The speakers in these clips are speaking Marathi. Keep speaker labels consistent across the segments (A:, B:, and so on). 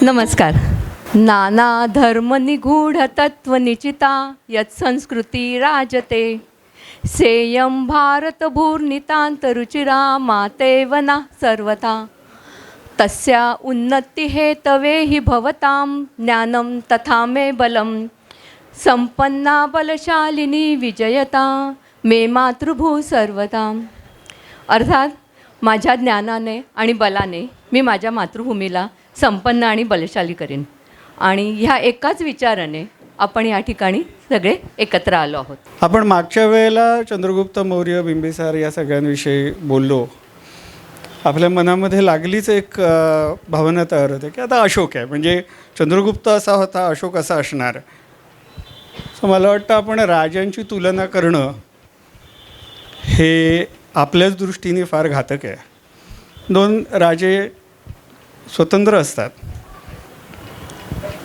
A: नमस्कार. नाना धर्म निगूढ तत्व निचिता यत्संस्कृती राजते सेयं भारत भूर्नितांतरुचिरा मातेवना सर्वथा तस्या उन्नती हेतवे हि भवतां ज्ञानं तथा मे बलं संपन्ना बलशालिनी विजयता मे मातृभू सर्वता. अर्थात माझ्या ज्ञानाने आणि बलाने मी माझ्या मातृभूमीला संपन्न आणि बलशाली करीन. आणि ह्या एकाच विचाराने आपण या ठिकाणी सगळे एकत्र आलो आहोत.
B: आपण मागच्या वेळेला चंद्रगुप्त मौर्य, बिंबिसार या सगळ्यांविषयी बोललो. आपल्या मनामध्ये लागलीच एक भावना तयार होते की आता अशोक आहे, म्हणजे चंद्रगुप्त असा होता, अशोक असा असणार. सो मला वाटतं आपण राजांची तुलना करणं हे आपल्याच दृष्टीने फार घातक आहे. दोन राजे स्वतंत्र असतात.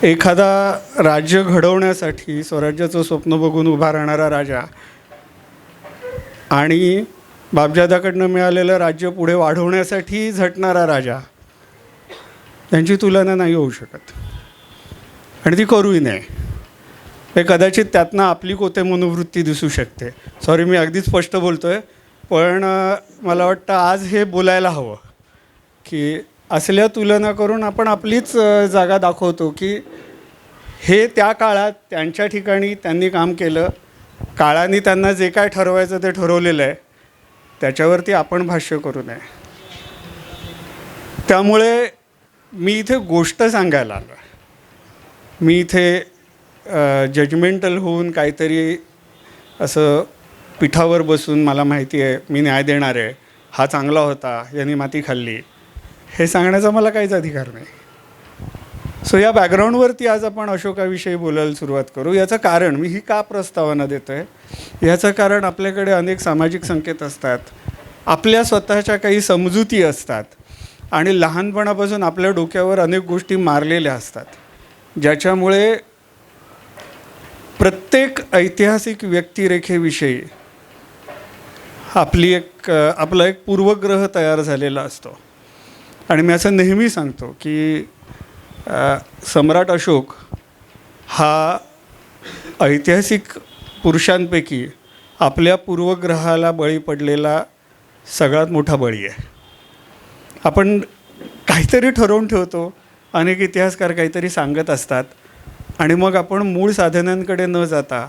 B: एखादा राज्य घडवण्यासाठी स्वराज्याचं स्वप्न बघून उभा राहणारा राजा आणि बापजादाकडनं मिळालेलं राज्य पुढे वाढवण्यासाठी झटणारा राजा, त्यांची तुलना नाही होऊ शकत आणि ती करूही नये. हे कदाचित त्यातनं आपली कोते मनोवृत्ती दिसू शकते. सॉरी, मी अगदी स्पष्ट बोलतो आहे, पण मला वाटतं आज हे बोलायला हवं की असल्या तुलना करून आपण आपलीच जागा दाखवतो की हे त्या काळात त्यांच्या ठिकाणी त्यांनी काम केलं, काळाने त्यांना जे काय ठरवायचं ते ठरवलेलं आहे, त्याच्यावरती आपण भाष्य करू नये. त्यामुळे मी इथे गोष्ट सांगायला आलो आहे. मी इथे जजमेंटल होऊन काहीतरी असं पिठावर बसून मला माहिती आहे, मी न्याय देणार आहे, हा चांगला होता, यांनी माती खाल्ली, हे सांगण्याचा मला काहीच अधिकार नाही. सो या बॅकग्राऊंडवरती आज आपण अशोकाविषयी बोलायला सुरुवात करू. याचं कारण, मी ही का प्रस्तावना देतो आहे, याचं कारण आपल्याकडे अनेक सामाजिक संकेत असतात, आपल्या स्वतःच्या काही समजुती असतात आणि लहानपणापासून आपल्या डोक्यावर अनेक गोष्टी मारलेल्या असतात, ज्याच्यामुळे प्रत्येक ऐतिहासिक व्यक्तिरेखेविषयी आपला एक पूर्वग्रह तयार झालेला असतो. आणि मी असं नेहमी सांगतो की सम्राट अशोक हा ऐतिहासिक पुरुषांपैकी आपल्या पूर्वग्रहाला बळी पडलेला सगळ्यात मोठा बळी आहे. आपण काहीतरी ठरवून ठेवतो, अनेक इतिहासकार काहीतरी सांगत असतात आणि मग आपण मूळ साधनांकडे न जाता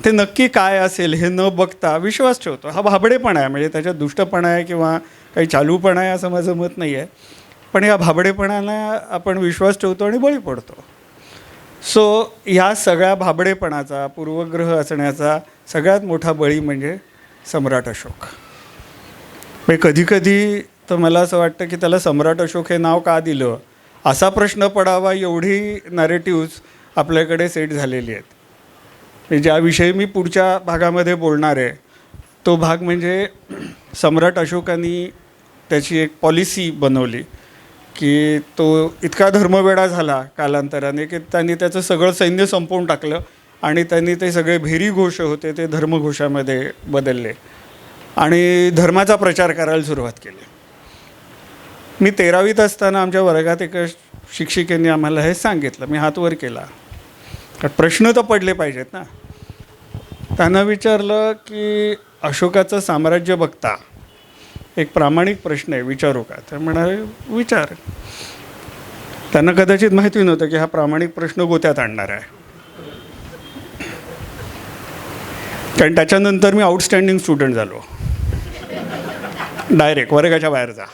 B: ते नक्की काय असेल हे न बघता विश्वास ठेवतो. हा भाबडेपणा आहे, म्हणजे त्याच्यात दुष्टपणा आहे किंवा काही चालूपणा आहे असं माझं मत नाही आहे, पण या भाबडेपणाला आपण विश्वास ठेवतो आणि बळी पडतो. सो ह्या सगळ्या भाबडेपणाचा, पूर्वग्रह असण्याचा सगळ्यात मोठा बळी म्हणजे सम्राट अशोक. म्हणजे कधीकधी तर मला असं वाटतं की त्याला सम्राट अशोक हे नाव का दिलं असा प्रश्न पडावा, एवढी नॅरेटिव्ज आपल्याकडे सेट झालेली आहेत. ज्याविषयी मी पुढच्या भागामध्ये बोलणार आहे तो भाग म्हणजे सम्राट अशोकांनी त्याची एक पॉलिसी बनवली की तो इतका धर्मवेडा झाला कालांतराने की त्यांनी त्याचं सगळं सैन्य संपवून टाकलं आणि त्यांनी ते सगळे भेरी घोष होते ते धर्मघोषामध्ये बदलले आणि धर्माचा प्रचार करायला सुरुवात केली. मी 13वीत असताना आमच्या वर्गात एका शिक्षिकेने आम्हाला हे सांगितलं. मी हात वर केला, प्रश्न तर पडले पाहिजेत ना. त्यांना विचारलं की अशोकाचं साम्राज्य बघता एक प्रामाणिक प्रश्न आहे, विचारू का? तर म्हणाले विचार. त्यांना कदाचित माहिती नव्हतं की हा प्रामाणिक प्रश्न गोत्यात आणणार आहे, कारण त्याच्यानंतर मी आउटस्टँडिंग स्टुडंट झालो, डायरेक्ट वर्गाच्या बाहेर जा.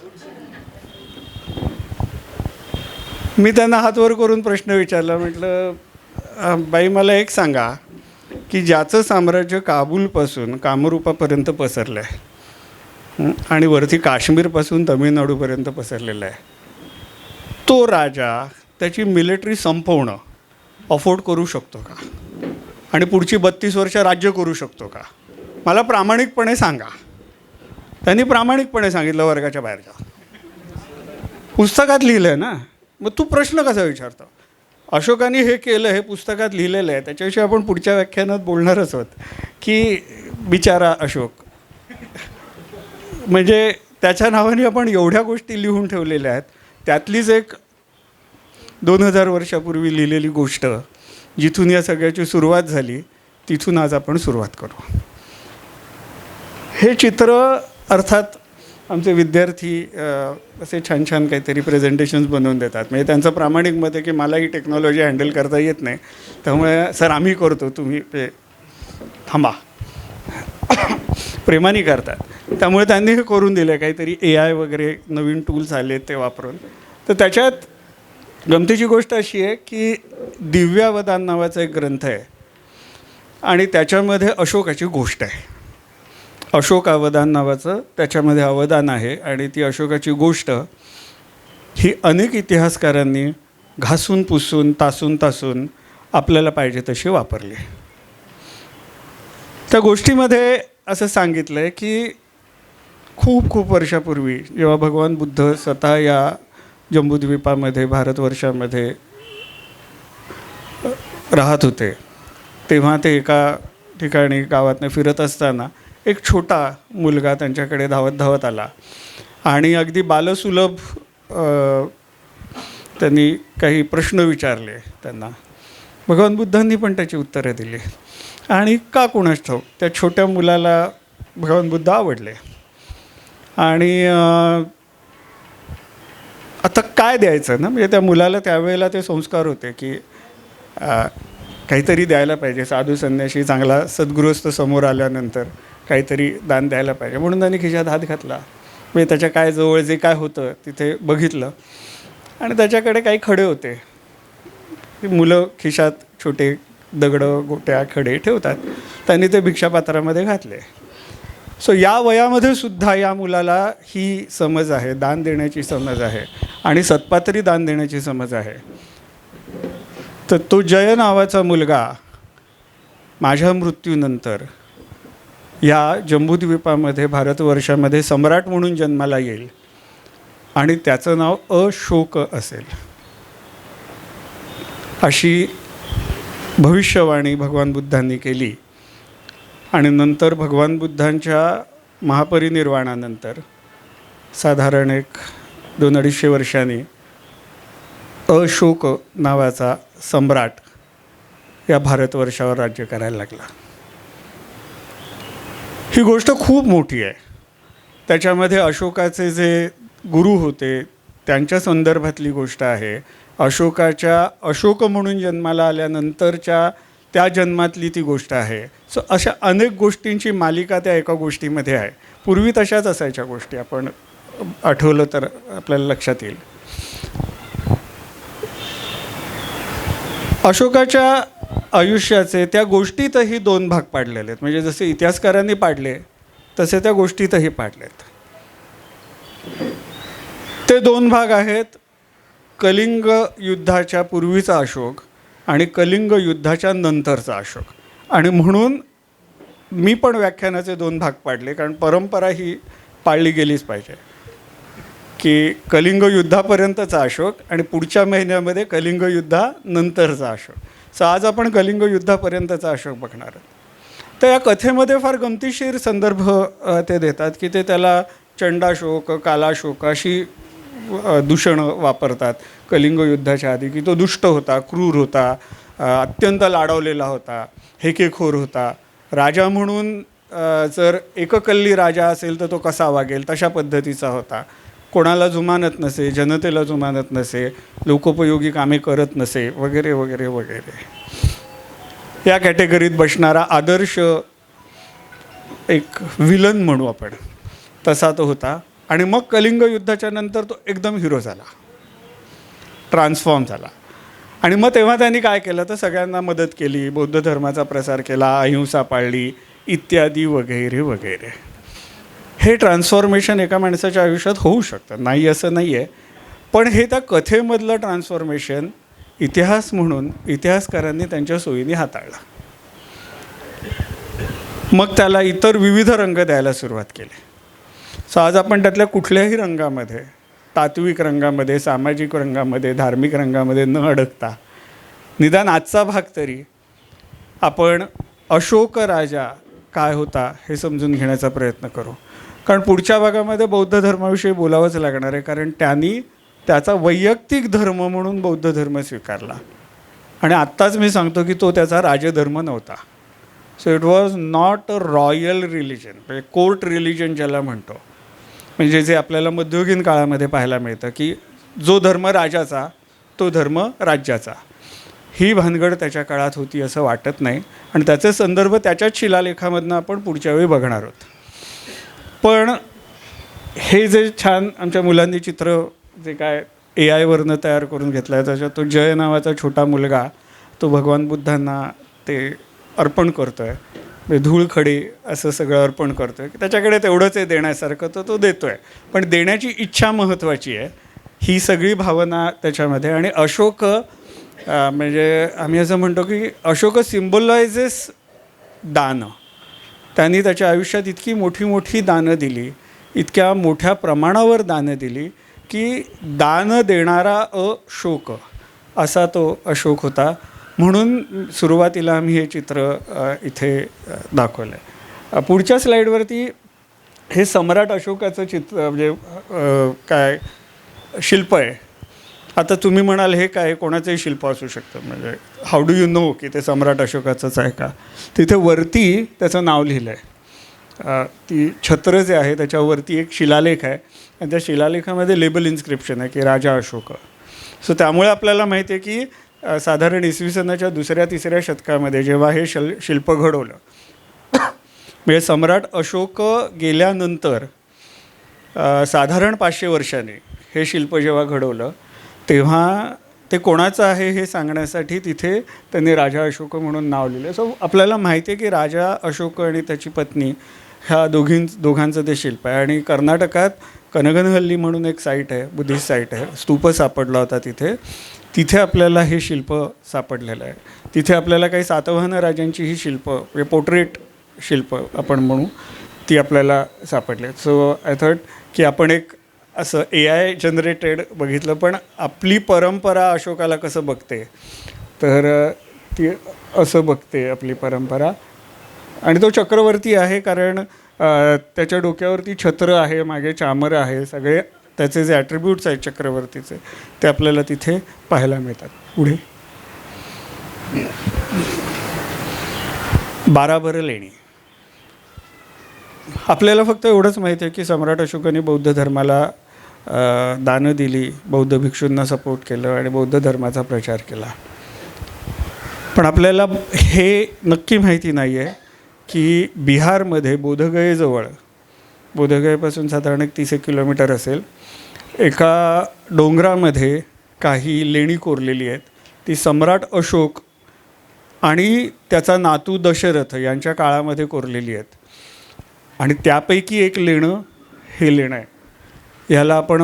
B: मी त्यांना हात वर करून प्रश्न विचारला. म्हटलं बाई, मला एक सांगा की ज्याचं साम्राज्य काबूलपासून कामरूपापर्यंत पसरलं आहे आणि वरती काश्मीरपासून तमिळनाडूपर्यंत पसरलेलं आहे, तो राजा त्याची मिलिटरी संपवणं अफोर्ड करू शकतो का आणि पुढची 32 वर्ष राज्य करू शकतो का? मला प्रामाणिकपणे सांगा. त्यांनी प्रामाणिकपणे सांगितलं, वर्गाच्या बाहेर जा. पुस्तकात लिहिलं आहे ना, मग तू प्रश्न कसा विचारतो? अशोकाने हे केलं, हे पुस्तकात लिहिलेलं आहे, त्याच्याविषयी आपण पुढच्या व्याख्यानात बोलणारच आहोत की बिचारा अशोक. म्हणजे त्याच्या नावाने आपण एवढ्या गोष्टी लिहून ठेवलेल्या आहेत. त्यातलीच एक 2000 वर्षापूर्वी लिहिलेली गोष्ट, जिथून या सगळ्याची सुरुवात झाली तिथून आज आपण सुरुवात करू. हे चित्र अर्थात आमचे विद्यार्थी असे छान छान काहीतरी प्रेझेंटेशन्स बनवून देतात. म्हणजे त्यांचं प्रामाणिक मत आहे की मला ही टेक्नॉलॉजी हँडल करता येत नाही, त्यामुळे सर आम्ही करतो, तुम्ही ते थांबा, प्रेमाने करतात. त्यामुळे त्यांनी हे करून दिलं, काहीतरी AI वगैरे नवीन टूल्स आले ते वापरून. तर त्याच्यात गमतीची गोष्ट अशी आहे की दिव्यावदान नावाचा एक ग्रंथ आहे आणि त्याच्यामध्ये अशोकाची गोष्ट आहे. अशोकावदान नावाचं त्याच्यामध्ये अवदान आहे आणि ती अशोकाची गोष्ट ही अनेक इतिहासकारांनी घासून पुसून तासून आपल्याला पाहिजे तशी वापरली. त्या गोष्टीमध्ये असं सांगितलं आहे की खूप वर्षापूर्वी जेव्हा भगवान बुद्ध स्वतः या जम्बूद्वीपामध्ये भारतवर्षामध्ये राहत होते, तेव्हा ते एका ठिकाणी गावातनं फिरत असताना एक छोटा मुलगा त्यांच्याकडे धावत आला आणि अगदी बालसुलभ त्यांनी काही प्रश्न विचारले त्यांना. भगवान बुद्धांनी पण त्याची उत्तरं दिली आणि का कोणास ठाऊक त्या छोट्या मुलाला भगवान बुद्ध आवडले. आणि आता काय द्यायचं ना, म्हणजे त्या मुलाला त्यावेळेला ते संस्कार होते की काहीतरी द्यायला पाहिजे, साधू संन्याशी चांगला सद्गृहस्थ समोर आल्यानंतर काहीतरी दान द्यायला पाहिजे. म्हणून त्यांनी खिशात हात घातला, म्हणजे त्याच्या काय जवळ जे काय होतं तिथे बघितलं आणि त्याच्याकडे काही खडे होते. मुलं खिशात छोटे दगडं गोट्या खडे ठेवतात, त्यांनी ते भिक्षापात्रामध्ये घातले. सो या वयामध्ये सुद्धा या मुलाला ही समज आहे, दान देण्याची समज आहे आणि सत्पात्री दान देण्याची समज आहे. तर तो जय नावाचा मुलगा माझ्या मृत्यूनंतर या जम्बूद्वीपामध्ये भारतवर्षामध्ये सम्राट म्हणून जन्माला येईल आणि त्याचं नाव अशोक असेल, अशी भविष्यवाणी भगवान बुद्धांनी केली. आणि नंतर भगवान बुद्धांच्या महापरिनिर्वाणानंतर साधारण 200-250 वर्षांनी अशोक नावाचा सम्राट या भारतवर्षावर राज्य करायला लागला. ही गोष्ट खूप मोठी आहे. त्याच्यामध्ये अशोकाचे जे गुरु होते त्यांच्या संदर्भातली गोष्ट आहे. अशोक म्हणून जन्माला आल्यानंतरच्या त्या जन्मातली ती गोष्ट आहे. सो अशा अनेक गोष्टींची मालिका त्या एका गोष्टीमध्ये आहे. पूर्वी तशाच असायच्या गोष्टी, आपण आठवलं तर आपल्याला लक्षात येईल. अशोकाच्या आयुष्याचे त्या गोष्टीतही 2 भाग पाडलेले आहेत. म्हणजे जसे इतिहासकारांनी पाडले तसे त्या गोष्टीतही पाडलेत. ते 2 भाग आहेत कलिंग युद्धाच्या पूर्वीचा अशोक आणि कलिंग युद्धाच्या नंतरचा अशोक. आणि म्हणून मी पण व्याख्यानाचे 2 भाग पाडले, कारण परंपरा ही पाळली गेलीच पाहिजे की कलिंग युद्धापर्यंतचा अशोक आणि पुढच्या महिन्यामध्ये कलिंग युद्धानंतरचा अशोक. सो आज आपण कलिंग युद्धापर्यंतचा अशोक बघणार आहोत. तर या कथेमध्ये फार गमतीशीर संदर्भ ते देतात की ते त्याला चंडाशोक, कालाशोक अशी दूषणं वापरतात कलिंग युद्धाच्या आधी, की तो दुष्ट होता, क्रूर होता, अत्यंत लाडवलेला होता, हेकेखोर होता. राजा म्हणून जर एककल्ली राजा असेल तर तो कसा वागेल तशा पद्धतीचा होता. कोणाला जुमानत नसे, जनतेला जुमानत नसे, लोकोपयोगी कामे करत नसे, वगैरे वगैरे वगैरे. या कॅटेगरीत बसणारा आदर्श एक विलन म्हणू आपण, तसा तो होता. आणि मग कलिंग युद्धाच्या नंतर तो एकदम हिरो झाला, ट्रान्सफॉर्म झाला. आणि मग तेव्हा त्यांनी काय केलं तर सगळ्यांना मदत केली, बौद्ध धर्माचा प्रसार केला, अहिंसा पाळली इत्यादी वगैरे वगैरे. हे ट्रान्सफॉर्मेशन एका माणसाच्या आयुष्यात होऊ शकतं, नाही असं नाही आहे. पण हे त्या कथेमधलं ट्रान्सफॉर्मेशन इतिहास म्हणून इतिहासकारांनी त्यांच्या सोयीने हाताळला. मग त्याला इतर विविध रंग द्यायला सुरुवात केली. सो आज आपण त्यातल्या कुठल्याही रंगामध्ये, तात्विक रंगामध्ये, सामाजिक रंगामध्ये, धार्मिक रंगामध्ये न अडकता निदान आजचा भाग तरी आपण अशोक राजा काय होता हे समजून घेण्याचा प्रयत्न करू. कारण पुढच्या भागामध्ये बौद्ध धर्माविषयी बोलावंच लागणार आहे, कारण त्यांनी त्याचा वैयक्तिक धर्म म्हणून बौद्ध धर्म स्वीकारला. आणि आत्ताच मी सांगतो की तो त्याचा राजधर्म नव्हता. So it was not a royal religion, म्हणजे कोर्ट रिलिजन ज्याला म्हणतो, म्हणजे जे आपल्याला मध्ययुगीन काळामध्ये पाहायला मिळतं की जो धर्म राजाचा तो धर्म राज्याचा. ही भानगड त्याच्या काळात होती असं वाटत नाही. आणि त्याचे संदर्भ त्याच्याच शिलालेखामधनं आपण पुढच्या वेळी बघणार आहोत. पण हे जे छान आमच्या मुलांनी चित्र जे काय AI वरनं तयार करून घेतलं आहे, त्याच्यात तो जय नावाचा छोटा मुलगा तो भगवान बुद्धांना ते अर्पण करतो आहे, म्हणजे धूळखडी असं सगळं अर्पण करतो आहे की त्याच्याकडे तेवढंच आहे देण्यासारखं, तो देतो आहे. पण देण्याची इच्छा महत्त्वाची आहे, ही सगळी भावना त्याच्यामध्ये. आणि अशोक म्हणजे आम्ही असं म्हणतो की अशोक सिम्बॉलायझेस दान. त्यांनी त्याच्या आयुष्यात इतकी मोठी मोठी दानं दिली, इतक्या मोठ्या प्रमाणावर दानं दिली की दान देणारा अशोक असा तो अशोक होता. म्हणून सुरुवातीला आम्ही हे चित्र इथे दाखवलं आहे. पुढच्या स्लाईडवरती हे सम्राट अशोकाचं चित्र म्हणजे काय शिल्प आहे. आता तुम्ही म्हणाल हे काय कोणाचंही शिल्प असू शकतं, म्हणजे हाऊ डू यू नो की ते सम्राट अशोकाचंच आहे का. तिथे वरती त्याचं नाव लिहिलं आहे. ती छत्र जे आहे त्याच्यावरती एक शिलालेख आहे आणि त्या शिलालेखामध्ये लेबल इन्स्क्रिप्शन आहे की राजा अशोक. सो त्यामुळे आपल्याला माहिती आहे की साधारण इसवी सनाच्या 2ऱ्या-3ऱ्या शतकामध्ये जेव्हा हे शिल्प घडवलं, म्हणजे सम्राट अशोक गेल्यानंतर साधारण 500 वर्षांनी हे शिल्प जेव्हा घडवलं तेव्हा ते कोणाचं आहे हे सांगण्यासाठी तिथे त्यांनी राजा अशोक म्हणून नाव लिहिलं. सो आपल्याला माहिती आहे की राजा अशोक आणि त्याची पत्नी ह्या दोघांचं ते शिल्प आहे. आणि कर्नाटकात कनगनहल्ली म्हणून एक साईट आहे, बुद्धिस्ट साईट आहे, स्तूप सापडला होता तिथे आपल्याला हे शिल्प सापडलेलं आहे. तिथे आपल्याला काही सातवाहन राजांची ही शिल्प म्हणजे पोर्ट्रेट शिल्प आपण म्हणू ती आपल्याला सापडले. सो आय थॉट की आपण एक असं AI जनरेटेड बघितलं, पण आपली परंपरा अशोकाला कसं बघते तर ती असं बघते आपली परंपरा. आणि तो चक्रवर्ती आहे कारण त्याच्या डोक्यावरती छत्र आहे, मागे चामर आहे, सगळे त्याचे जे ॲट्रिब्यूट्स आहेत चक्रवर्तीचे ते आपल्याला तिथे पाहायला मिळतात. पुढे 12 लेणी. आपल्याला फक्त एवढंच माहिती आहे की सम्राट अशोकाने बौद्ध धर्माला दानं दिली, बौद्ध भिक्षूंना सपोर्ट केलं आणि बौद्ध धर्माचा प्रचार केला. पण आपल्याला हे नक्की माहिती नाही आहे की बिहारमध्ये बोधगयेजवळ, बोधगयेपासून साधारण 30 किलोमीटर असेल, एका डोंगरामध्ये काही लेणी कोरलेली आहेत. ती सम्राट अशोक आणि त्याचा नातू दशरथ यांच्या काळामध्ये कोरलेली आहेत. आणि त्यापैकी एक लेणं हे लेणं आहे. ह्याला आपण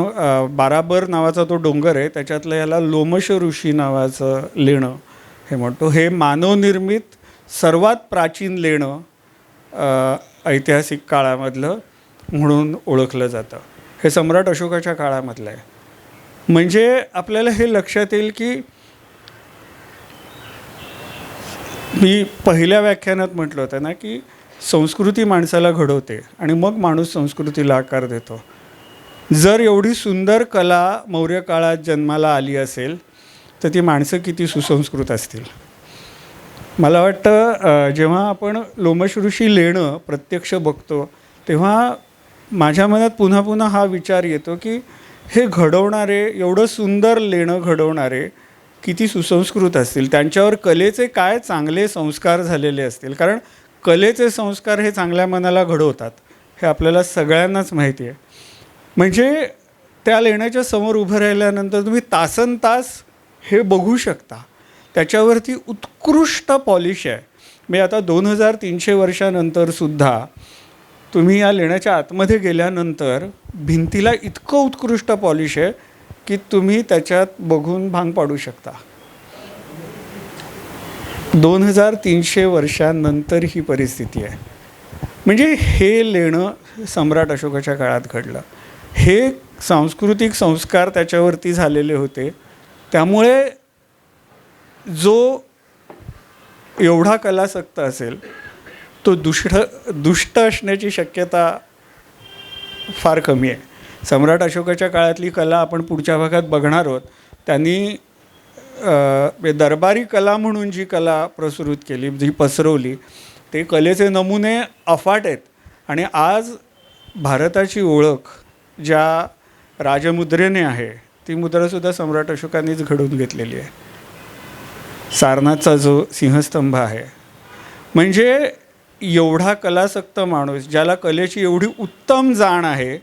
B: बाराबर नावाचा तो डोंगर आहे त्याच्यातलं ह्याला लोमश ऋषी नावाचं लेणं हे म्हणतो. हे मानवनिर्मित सर्वात प्राचीन लेणं ऐतिहासिक काळामधलं म्हणून ओळखलं जातं. हे सम्राट अशोकाच्या काळामधलं आहे. म्हणजे आपल्याला हे लक्षात येईल की मी पहिल्या व्याख्यानात म्हटलं होतं ना की संस्कृती माणसाला घडवते आणि मग माणूस संस्कृतीला आकार देतो. जर एवढी सुंदर कला मौर्य काळात जन्माला आली असेल तर ती माणसं किती सुसंस्कृत असतील. मला वाटतं जेव्हा आपण लोमश ऋषी लेणं प्रत्यक्ष बघतो तेव्हा माझ्या मनात पुन्हा पुन्हा हा विचार येतो की हे घडवणारे, एवढं सुंदर लेणं घडवणारे किती सुसंस्कृत असतील, त्यांच्यावर कलेचे काय चांगले संस्कार झालेले असतील. कारण कलेचे संस्कार हे चांगल्या मनाला घडवतात हे आपल्याला सगळ्यांनाच माहिती आहे. म्हणजे त्या लेण्याच्या समोर उभं राहिल्यानंतर तुम्ही तासनतास हे बघू शकता. त्याच्यावरती उत्कृष्ट पॉलिश आहे. म्हणजे आता 2300 वर्षानंतरसुद्धा तुम्ही या लेण्याच्या आतमध्ये गेल्यानंतर भिंतीला इतकं उत्कृष्ट पॉलिश आहे की तुम्ही त्याच्यात बघून भांग पाडू शकता. 2300 वर्षांनंतर ही परिस्थिती आहे. म्हणजे हे लेणं सम्राट अशोकाच्या काळात घडलं. हे सांस्कृतिक संस्कार त्याच्यावरती झालेले होते. त्यामुळे जो एवढा कलासक्त असेल तो दुष्ट असण्याची शक्यता फार कमी आहे. सम्राट अशोकाच्या काळातली कला आपण पुढच्या भागात बघणार आहोत. त्यांनी दरबारी कला म्हणून जी कला प्रसृत केली, जी पसरवली, ते कलेचे नमुने अफाट आहेत. आणि आज भारताची ओळख ज्या राजमुद्रेने आहे, ती मुद्रासुद्धा सम्राट अशोकांनीच घडवून घेतलेली आहे. सारनाथचा जो सिंहस्तंभ आहे, म्हणजे एवढा कलासक्त माणूस, ज्याला कलेची एवढी उत्तम जाण आहे,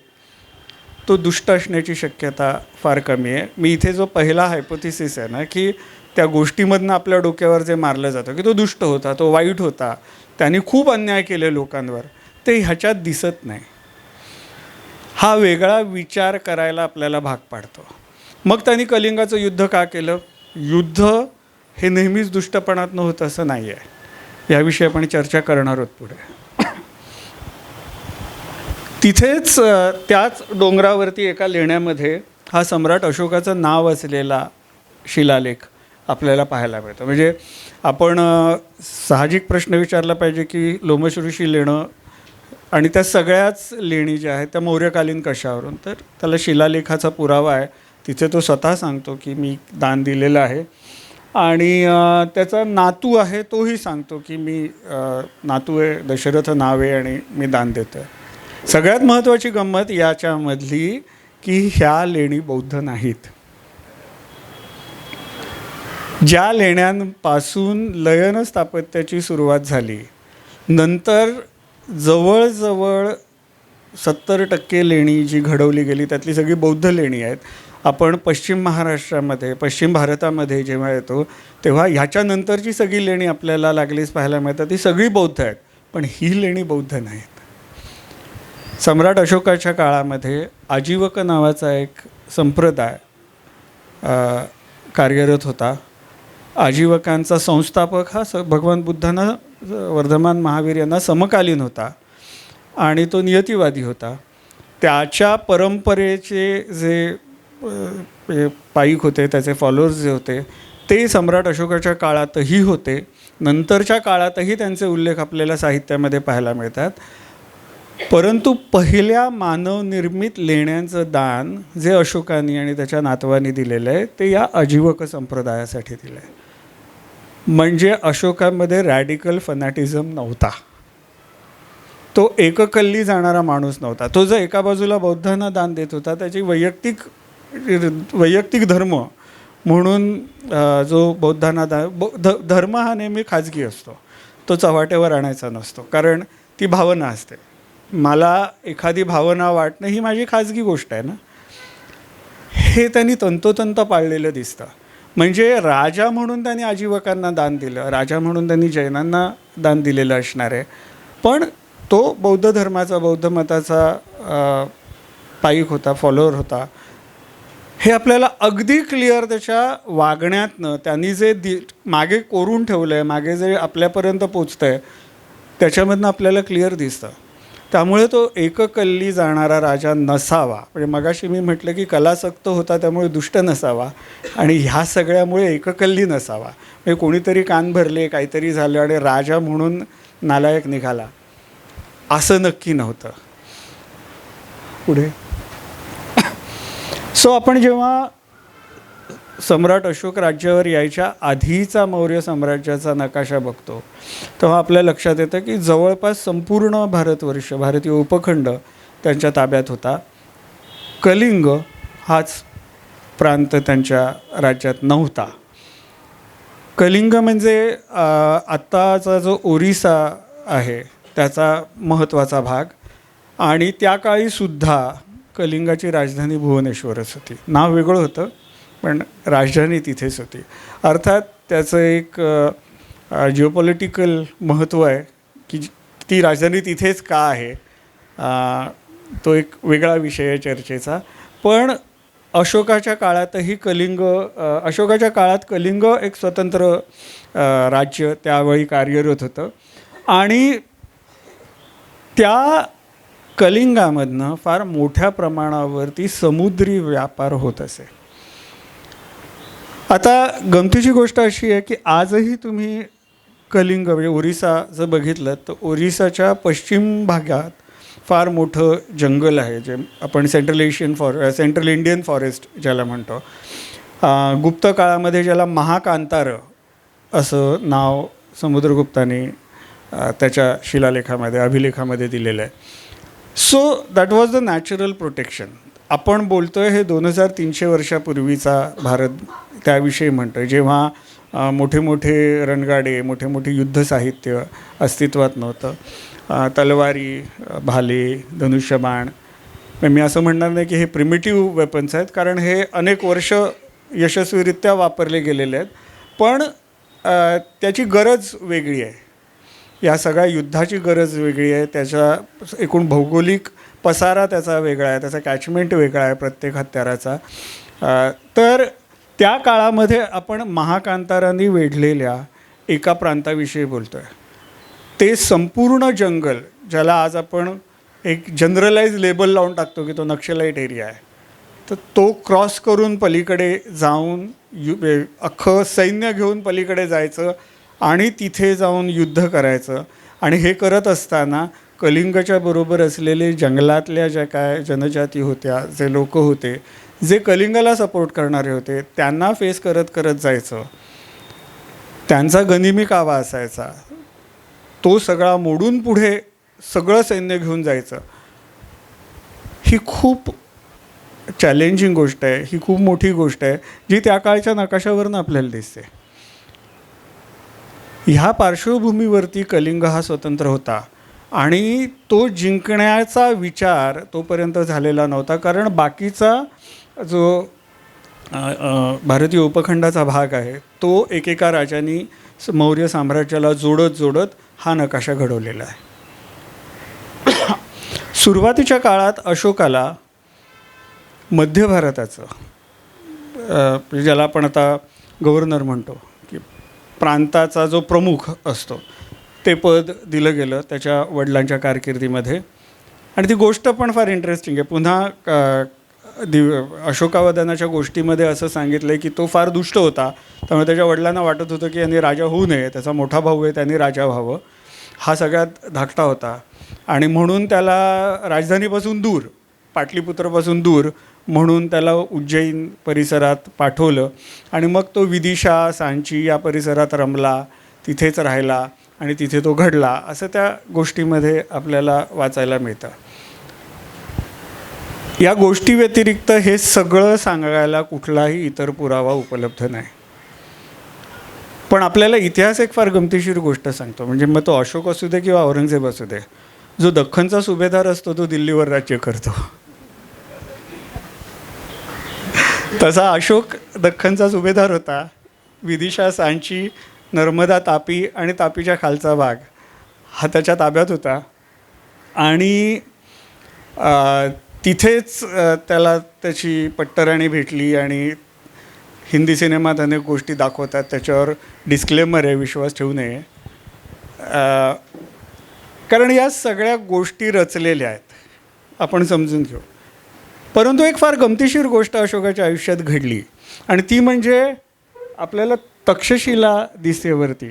B: तो दुष्ट असण्याची शक्यता फार कमी आहे. मी इथे जो पहिला हायपोथिसिस आहे ना, की त्या गोष्टीमधनं आपल्या डोक्यावर जे मारलं जातं की तो दुष्ट होता, तो वाईट होता, त्यांनी खूप अन्याय केले लोकांवर, ते ह्याच्यात दिसत नाही. हा वेगळा विचार करायला आपल्याला भाग पाडतो. मग त्यांनी कलिंगाचं युद्ध का केलं? युद्ध हे नेहमीच दुष्टपणातनं होतं असं नाही आहे. याविषयी आपण चर्चा करणार आहोत पुढे. तिथेच त्याच डोंगरावरती एका लेण्यामध्ये हा सम्राट अशोकाचं नाव असलेला शिलालेख आपल्याला पाहायला मिळतो. म्हणजे आपण साहजिक प्रश्न विचारला पाहिजे की लोमश लेणं आणि त्या सगळ्याच लेणी ज्या आहेत त्या मौर्यकालीन कशावरून? तर त्याला शिलालेखाचा पुरावा आहे. तिथे तो स्वतः सांगतो की मी दान दिलेलं आहे. आणि त्याचा नातू आहे तोही सांगतो की मी नातू आहे, दशरथ नाव आहे आणि मी दान देतो आहे. सगळ्यात महत्त्वाची गंमत याच्यामधली की ह्या लेणी बौद्ध नाहीत. ज्या लेण्यांपासून लयन स्थापत्याची सुरुवात झाली, नंतर जवळजवळ 70% लेणी जी घडवली गेली त्यातली सगळी बौद्ध लेणी आहेत. आपण पश्चिम महाराष्ट्रामध्ये, पश्चिम भारतामध्ये जेव्हा येतो तेव्हा ह्याच्यानंतरची सगळी लेणी आपल्याला लागलीच पाहायला मिळतात, ती सगळी बौद्ध आहेत. पण ही लेणी बौद्ध नाहीत. सम्राट अशोकाच्या काळामध्ये आजीवक नावाचा एक संप्रदाय कार्यरत होता. आजीवकांचा संस्थापक हा भगवान बुद्धांना, वर्धमान महावीर यांना समकालीन होता आणि तो नियतिवादी होता. त्याच्या परंपरेचे जे पाईक होते, त्याचे फॉलोअर्स जे होते, ते सम्राट अशोकाच्या काळातही होते. नंतरच्या काळातही त्यांचे उल्लेख आपल्याला साहित्यामध्ये पाहायला मिळतात. परंतु पहिल्या मानवनिर्मित लेण्यांचं दान जे अशोकांनी आणि त्याच्या नातवांनी दिलेलं आहे ते या आजीवक संप्रदायासाठी दिलं आहे. म्हणजे अशोकामध्ये रॅडिकल फॅनॅटिझम नव्हता. तो एककल्ली जाणारा माणूस नव्हता. तो जो एका बाजूला बौद्धांना दान देत होता, त्याची वैयक्तिक धर्म म्हणून जो बौद्धांना धर्म हा नेहमी खाजगी असतो, तो चव्हाट्यावर आणायचा नसतो. कारण ती भावना असते. मला एखादी भावना वाटणं ही माझी खाजगी गोष्ट आहे ना, हे त्यांनी तंतोतंत पाळलेलं दिसतं. म्हणजे राजा म्हणून त्यांनी आजीवकांना दान दिलं, राजा म्हणून त्यांनी जैनांना दान दिलेलं असणार आहे, पण तो बौद्ध धर्माचा, बौद्ध मताचा पाईक होता, फॉलोअर होता. हे आपल्याला अगदी क्लिअर त्याच्या वागण्यातनं, त्यांनी जे मागे कोरून ठेवलं आहे, मागे जे आपल्यापर्यंत पोचतं आहे त्याच्यामधनं आपल्याला क्लिअर दिसतं. त्यामुळे तो एककल्ली जाणारा राजा नसावा. म्हणजे मगाशी मी म्हटलं की कलासक्त होता त्यामुळे दुष्ट नसावा, आणि ह्या सगळ्यामुळे एककल्ली नसावा. म्हणजे कोणीतरी कान भरले, काहीतरी झालं आणि राजा म्हणून नालायक निघाला, असं नक्की नव्हतं. पुढे आपण जेव्हा सम्राट अशोक राज्यावर यायच्या आधीचा मौर्य साम्राज्याचा नकाशा बघतो तेव्हा आपल्या लक्षात येतं की जवळपास संपूर्ण भारतवर्ष, भारतीय उपखंड त्यांच्या ताब्यात होता. कलिंग हाच प्रांत त्यांच्या राज्यात नव्हता. कलिंग म्हणजे आत्ताचा जो ओरिसा आहे त्याचा महत्त्वाचा भाग, आणि त्या काळीसुद्धा कलिंगाची राजधानी भुवनेश्वरच होती. नाव वेगळं होतं पण राजधानी तिथेच होती. अर्थात त्याचं एक जिओपॉलिटिकल महत्त्व आहे की ती राजधानी तिथेच का आहे, तो एक वेगळा विषय आहे चर्चेचा. पण अशोकाच्या काळातही अशोकाच्या काळात कलिंग एक स्वतंत्र राज्य त्यावेळी कार्यरत होतं, आणि त्या कलिंगामधनं फार मोठ्या प्रमाणावरती समुद्री व्यापार होत असे. आता गमतीची गोष्ट अशी आहे की आजही तुम्ही कलिंग म्हणजे ओरिसा जर बघितलं तर ओरिसाच्या पश्चिम भागात फार मोठं जंगल आहे, जे आपण सेंट्रल इंडियन फॉरेस्ट ज्याला म्हणतो. गुप्त काळामध्ये ज्याला महाकांतार असं नाव समुद्रगुप्ताने त्याच्या शिलालेखामध्ये अभिलेखामध्ये दिलेलं आहे. So that was the natural protection. आपण बोलतो आहे हे 2300 वर्षापूर्वीचा भारत त्याविषयी म्हणतो आहे, जेव्हा मोठे मोठे रणगाडे, मोठे मोठे युद्ध साहित्य अस्तित्वात नव्हतं. तलवारी, भाले, धनुष्यबाण. मी असं म्हणणार नाही की हे प्रिमिटिव्ह वेपन्स आहेत, कारण हे अनेक वर्ष यशस्वीरित्या वापरले गेलेले आहेत. पण त्याची गरज वेगळी आहे. या सगळ्या युद्धाची गरज वेगळी आहे. त्याच्या एकूण भौगोलिक पसारा त्याचा वेगळा आहे, त्याचा कॅचमेंट वेगळा आहे प्रत्येक हत्याराचा. तर त्या काळामध्ये आपण महाकांतारांनी वेढलेल्या एका प्रांताविषयी बोलतो आहे. ते संपूर्ण जंगल, ज्याला आज आपण एक जनरलाइज लेबल लावून टाकतो की तो नक्षलाईट एरिया आहे, तर तो क्रॉस करून पलीकडे जाऊन अख्खं सैन्य घेऊन पलीकडे जायचं आणि तिथे जाऊन युद्ध करायचं. आणि हे करत असताना कलिंगच्या बरोबर असलेले जंगलातल्या ज्या काय जनजाती होत्या, जे लोक होते, जे कलिंगला सपोर्ट करणारे होते, त्यांना फेस करत करत जायचं. त्यांचा गनिमी कावा असायचा, तो सगळा मोडून पुढे सगळं सैन्य घेऊन जायचं. ही खूप चॅलेंजिंग गोष्ट आहे, ही खूप मोठी गोष्ट आहे, जी त्या काळच्या नकाशावरनं आपल्याला दिसते. ह्या पार्श्वभूमीवरती कलिंग हा स्वतंत्र होता आणि तो जिंकण्याचा विचार तोपर्यंत झालेला नव्हता, कारण बाकीचा जो भारतीय उपखंडाचा भाग आहे तो एकेका राजांनी मौर्य साम्राज्याला जोडत जोडत हा नकाशा घडवलेला आहे. सुरुवातीच्या काळात अशोकाला मध्य भारताचं, ज्याला आपण आता गव्हर्नर म्हणतो, की प्रांताचा जो प्रमुख असतो, ते पद दिलं गेलं त्याच्या वडिलांच्या कारकिर्दीमध्ये. आणि ती गोष्ट पण फार इंटरेस्टिंग आहे. पुन्हा अशोकावदानाच्या गोष्टीमध्ये असं सांगितलं आहे की तो फार दुष्ट होता, त्यामुळे त्याच्या वडिलांना वाटत होतं की यांनी राजा होऊ नये, त्याचा मोठा भाऊ आहे त्यांनी राजा व्हावं. हा सगळ्यात धाकटा होता आणि म्हणून त्याला राजधानीपासून दूर, पाटलीपुत्रपासून दूर म्हणून त्याला उज्जैन परिसरात पाठवलं. आणि मग तो विदिशा, सांची या परिसरात रमला, तिथेच राहिला आणि तिथे तो घडला, असं त्या गोष्टीमध्ये आपल्याला वाचायला मिळतं. या गोष्टी व्यतिरिक्त हे सगळं सांगायला कुठलाही इतर पुरावा उपलब्ध नाही. पण आपल्याला इतिहास एक फार गमतीशीर गोष्ट सांगतो. म्हणजे मग तो अशोक असू दे किंवा औरंगजेब असू दे, जो दख्खनचा सुभेदार असतो तो दिल्लीवर राज्य करतो. तसा अशोक दख्खनचा सुभेदार होता. विदिशा, सांची, नर्मदा, तापी आणि तापीच्या खालचा भाग हा त्याच्या ताब्यात होता. आणि तिथेच त्याला त्याची पट्टराणी भेटली. आणि हिंदी सिनेमात अनेक गोष्टी दाखवतात, त्याच्यावर डिस्क्लेमर आहे, विश्वास ठेवू नये, कारण या सगळ्या गोष्टी रचलेल्या आहेत, आपण समजून घेऊ. परंतु एक फार गमतीशीर गोष्ट अशोकाच्या आयुष्यात घडली आणि ती म्हणजे आपल्याला तक्षशिला दिसते वरती.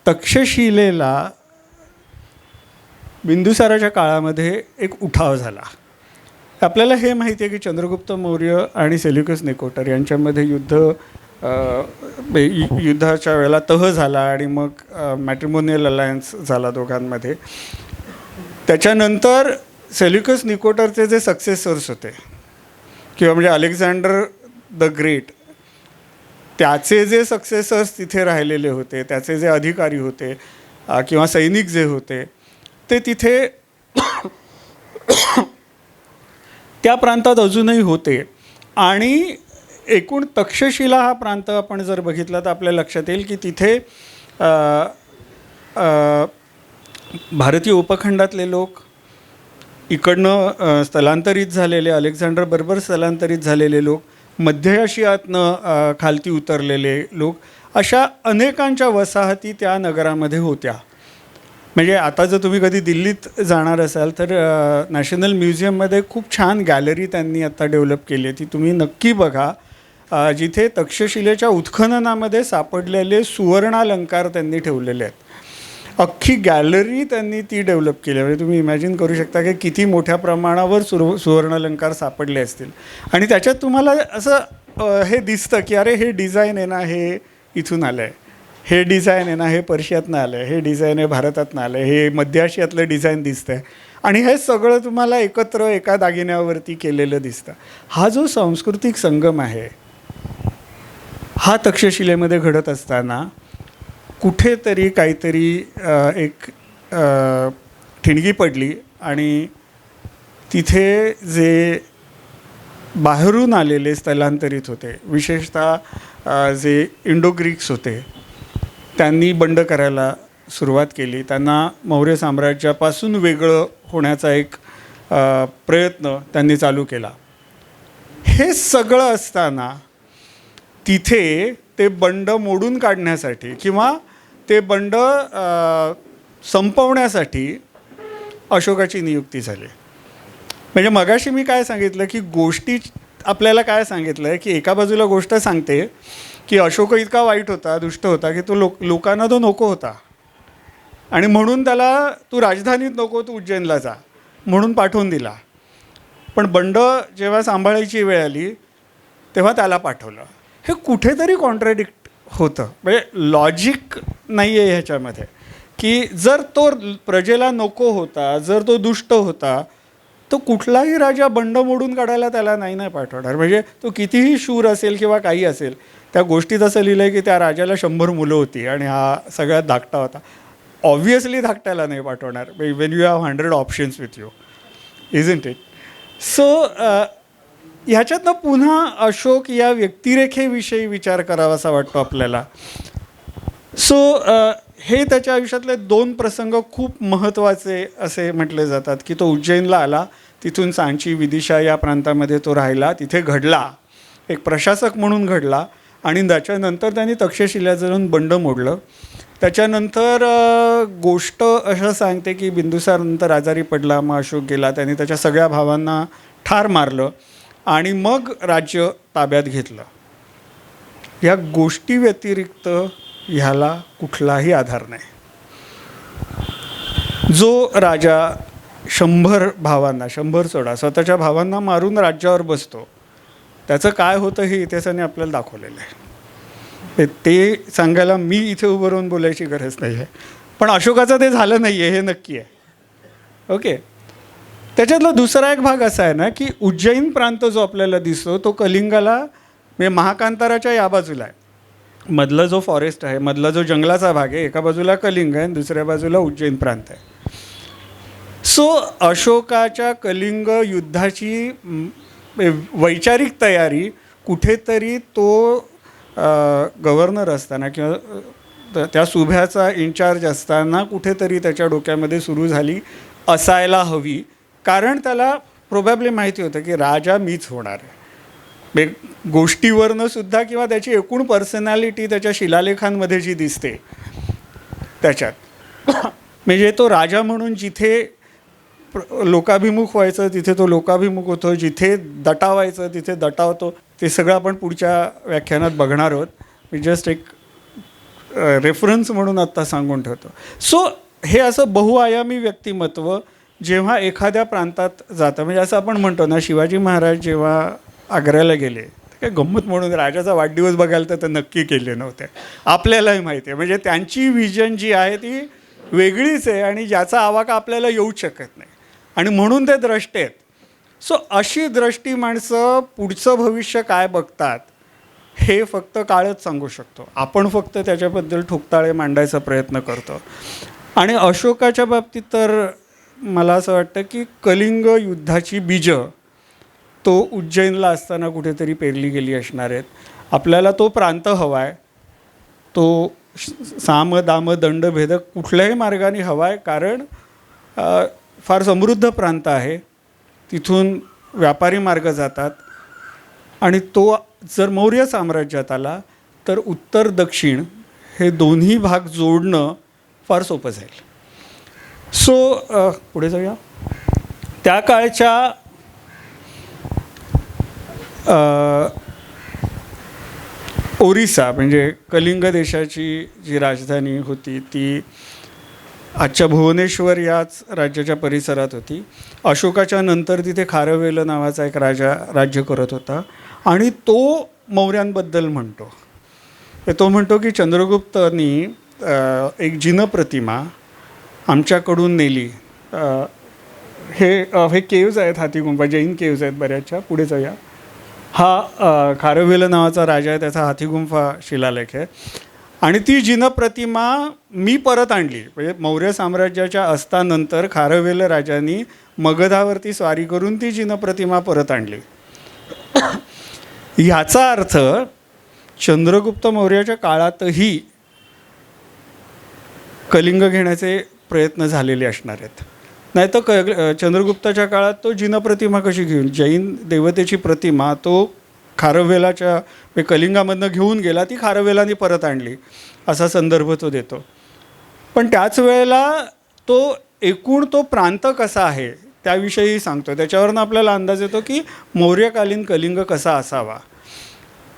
B: तक्षशिलेला बिंदुसाराच्या काळामध्ये एक उठाव झाला. आपल्याला हे माहिती आहे की चंद्रगुप्त मौर्य आणि सेल्युकस निकोटर यांच्यामध्ये युद्धाच्या वेळेला तह झाला आणि मग मॅट्रिमोनियल अलायन्स झाला दोघांमध्ये. त्याच्यानंतर सेल्युकस निकोटरचे जे सक्सेसर्स होते किंवा म्हणजे अलेक्झांडर द ग्रेट, त्याचे जे सक्सेसर्स तिथे राहिलेले होते, त्याचे जे अधिकारी होते किंवा सैनिक जे होते, ते तिथे त्या प्रांतात अजूनही होते. आणि एकूण तक्षशिला हा प्रांत आपण जर बघितला तर आपल्या लक्षात येईल की तिथे भारतीय उपखंडातले लोक, इकडनं स्थलांतरित झालेले, अलेक्झांडर बरोबर स्थलांतरित झालेले लोक, मध्य आशियातनं खालती उतरलेले लोक, अशा अनेकांच्या वसाहती त्या नगरामध्ये होत्या. म्हणजे आता जर तुम्ही कधी दिल्लीत जाणार असाल तर नॅशनल म्युझियममध्ये खूप छान गॅलरी त्यांनी आता डेव्हलप केली आहे, ती तुम्ही नक्की बघा, जिथे तक्षशिलेच्या उत्खननामध्ये सापडलेले सुवर्णालंकार त्यांनी ठेवलेले आहेत. अख्खी गॅलरी त्यांनी ती डेव्हलप केली. म्हणजे तुम्ही इमॅजिन करू शकता की किती मोठ्या प्रमाणावर सुवर्णालंकार सापडले असतील. आणि त्याच्यात तुम्हाला असं हे दिसतं की अरे हे डिझाईन आहे ना, हे इथून आलं आहे, हे डिझाईन आहे ना, हे पर्शियातनं आलं आहे, हे डिझाईन आहे भारतातनं आलं आहे, हे मध्य आशियातलं डिझाईन दिसतं आहे. आणि हे सगळं तुम्हाला एकत्र एका दागिन्यावरती केलेलं दिसतं. हा जो सांस्कृतिक संगम आहे हा तक्षशिलेमध्ये घडत असताना कुठेतरी काहीतरी एक ठिणगी पडली आणि तिथे जे बाहेरून आलेले स्थलांतरित होते, विशेषतः जे इंडो ग्रीक्स होते, त्यांनी बंड करायला सुरुवात केली. त्यांना मौर्य साम्राज्यापासून वेगळं होण्याचा एक प्रयत्न त्यांनी चालू केला. हे सगळं असताना तिथे ते बंड मोडून काढण्यासाठी किंवा ते बंड संपवण्यासाठी अशोकाची नियुक्ती झाली. म्हणजे मगाशी मी काय सांगितलं की गोष्टी आपल्याला काय सांगितलं आहे की एका बाजूला गोष्ट सांगते की अशोक इतका वाईट होता, दुष्ट होता की तो लोकांना तो नको होता आणि म्हणून त्याला तू राजधानीत नको, तू उज्जैनला जा म्हणून पाठवून दिला. पण बंड जेव्हा सांभाळायची वेळ आली तेव्हा त्याला पाठवलं. हे कुठेतरी कॉन्ट्रॅडिक्ट होतं. म्हणजे लॉजिक नाही आहे ह्याच्यामध्ये की जर तो प्रजेला नको होता, जर तो दुष्ट होता, तो कुठलाही राजा बंड मोडून काढायला त्याला नाही पाठवणार. म्हणजे तो कितीही शूर असेल किंवा काही असेल, त्या गोष्टीत असं लिहिलं आहे की त्या राजाला 100 मुलं होती आणि हा सगळ्यात धाकटा होता. ऑब्व्हियसली धाकट्याला नाही पाठवणार. Wien you have 100 options with you, isn't it? So ह्याच्यातनं पुन्हा अशोक या व्यक्तिरेखेविषयी विचार करावासा वाटतो आपल्याला. सो हे त्याच्या आयुष्यातले 2 प्रसंग खूप महत्त्वाचे असे म्हटले जातात की तो उज्जैनला आला, तिथून सांची विदिशा या प्रांतामध्ये तो राहिला, तिथे घडला, एक प्रशासक म्हणून घडला आणि त्याच्यानंतर त्यांनी तक्षशिला जाऊन बंड मोडलं. त्याच्यानंतर गोष्ट असं सांगते की बिंदुसार नंतर आजारी पडला, मग अशोक गेला, त्याने त्याच्या सगळ्या भावांना ठार मारलं आणि मग राज्य ताब्यात घेतलं. या गोष्टी व्यतिरिक्त ह्याला कुठलाही आधार नाही. जो राजा 100 भावांना, 100 सोडा, स्वतःच्या भावांना मारून राज्यावर बसतो, त्याचं काय होतं हे इतिहासाने आपल्याला दाखवलेलं आहे. ते सांगायला मी इथे उभं राहून बोलायची गरज नाही आहे. पण अशोकाचं ते झालं नाही आहे हे नक्की आहे. ओके. त्याच्यातला दुसरा एक भाग असा आहे ना की उज्जैन प्रांत जो आपल्याला दिसतो तो कलिंगाला, म्हणजे महाकांताराच्या या बाजूला आहे. मधला जो फॉरेस्ट आहे, मधला जो जंगलाचा भाग आहे, एका बाजूला कलिंग आहे आणि दुसऱ्या बाजूला उज्जैन प्रांत आहे. सो अशोकाच्या कलिंग युद्धाची वैचारिक तयारी कुठेतरी तो गव्हर्नर असताना किंवा त्या सुभ्याचा इन्चार्ज असताना कुठेतरी त्याच्या डोक्यामध्ये सुरू झाली असायला हवी. कारण त्याला प्रोबॅबली माहिती होतं की राजा मीच होणार आहे. गोष्टीवरनं सुद्धा किंवा त्याची एकूण पर्सनॅलिटी त्याच्या शिलालेखांमध्ये जी दिसते त्याच्यात, म्हणजे तो राजा म्हणून जिथे लोकाभिमुख व्हायचं तिथे तो लोकाभिमुख होतो, जिथे दटावायचं तिथे दटावतो. ते सगळं आपण पुढच्या व्याख्यानात बघणार आहोत. मी जस्ट एक रेफरन्स म्हणून आत्ता सांगून ठेवतो. सो हे असं बहुआयामी व्यक्तिमत्व जेव्हा एखाद्या प्रांतात जातं, म्हणजे असं आपण म्हणतो ना, शिवाजी महाराज जेव्हा आग्र्याला गेले, काय गंमत म्हणून राजाचा वाढदिवस बघायला तर नक्की केले नव्हते, आपल्यालाही माहिती आहे. म्हणजे त्यांची व्हिजन जी आहे ती वेगळीच आहे आणि ज्याचा आवाका आपल्याला येऊच शकत नाही आणि म्हणून ते द्रष्टे आहेत. सो अशी दृष्टी माणसं पुढचं भविष्य काय बघतात हे फक्त काळच सांगू शकतो. आपण फक्त त्याच्याबद्दल ठोकताळे मांडायचा प्रयत्न करतो. आणि अशोकाच्या बाबतीत तर मला असं वाटतं की कलिंग युद्धाची बीजं तो उज्जैनला असताना कुठेतरी पेरली गेली असणार आहेत. आपल्याला तो प्रांत हवा आहे, तो साम दाम दंड भेदक कुठल्याही मार्गाने हवा आहे. कारण फार समृद्ध प्रांत आहे, तिथून व्यापारी मार्ग जातात आणि तो जर मौर्य साम्राज्यात आला तर उत्तर दक्षिण हे दोन्ही भाग जोडणं फार सोपं जाईल. सो पुढे जाऊया. त्या काळच्या ओरिसा म्हणजे कलिंग देशाची जी राजधानी होती ती आजच्या भुवनेश्वर याच राज्याच्या परिसरात होती. अशोकाच्या नंतर तिथे खारवेल नावाचा एक राजा राज्य करत होता आणि तो मौर्यांबद्दल म्हणतो. तो म्हणतो की चंद्रगुप्तांनी एक जिनप्रतिमा आमच्याकडून नेली. हे केव्ज आहेत, हाथीगुंफा, जैन केव्ज आहेत बऱ्याचशा. पुढे जाऊया. हा खारवेल नावाचा राजा आहे, त्याचा हाथीगुंफा शिलालेख आहे. आणि ती जिनप्रतिमा मी परत आणली. म्हणजे मौर्य साम्राज्याच्या अस्तानंतर खारवेल राजांनी मगधावरती स्वारी करून ती जिनप्रतिमा परत आणली. ह्याचा अर्थ चंद्रगुप्त मौर्याच्या काळातही कलिंग घेण्याचे प्रयत्न झालेले असणार आहेत. नाही तर चंद्रगुप्ताच्या काळात तो जिनप्रतिमा कशी घेऊन, जैन देवतेची प्रतिमा तो खारवेलाच्या कलिंगामधनं घेऊन गेला, ती खारवेलानी परत आणली असा संदर्भ तो देतो. पण त्याच वेळेला एकूण तो प्रांत कसा आहे त्याविषयी सांगतो. त्याच्यावरनं आपल्याला अंदाज येतो की मौर्यकालीन कलिंग कसा असावा,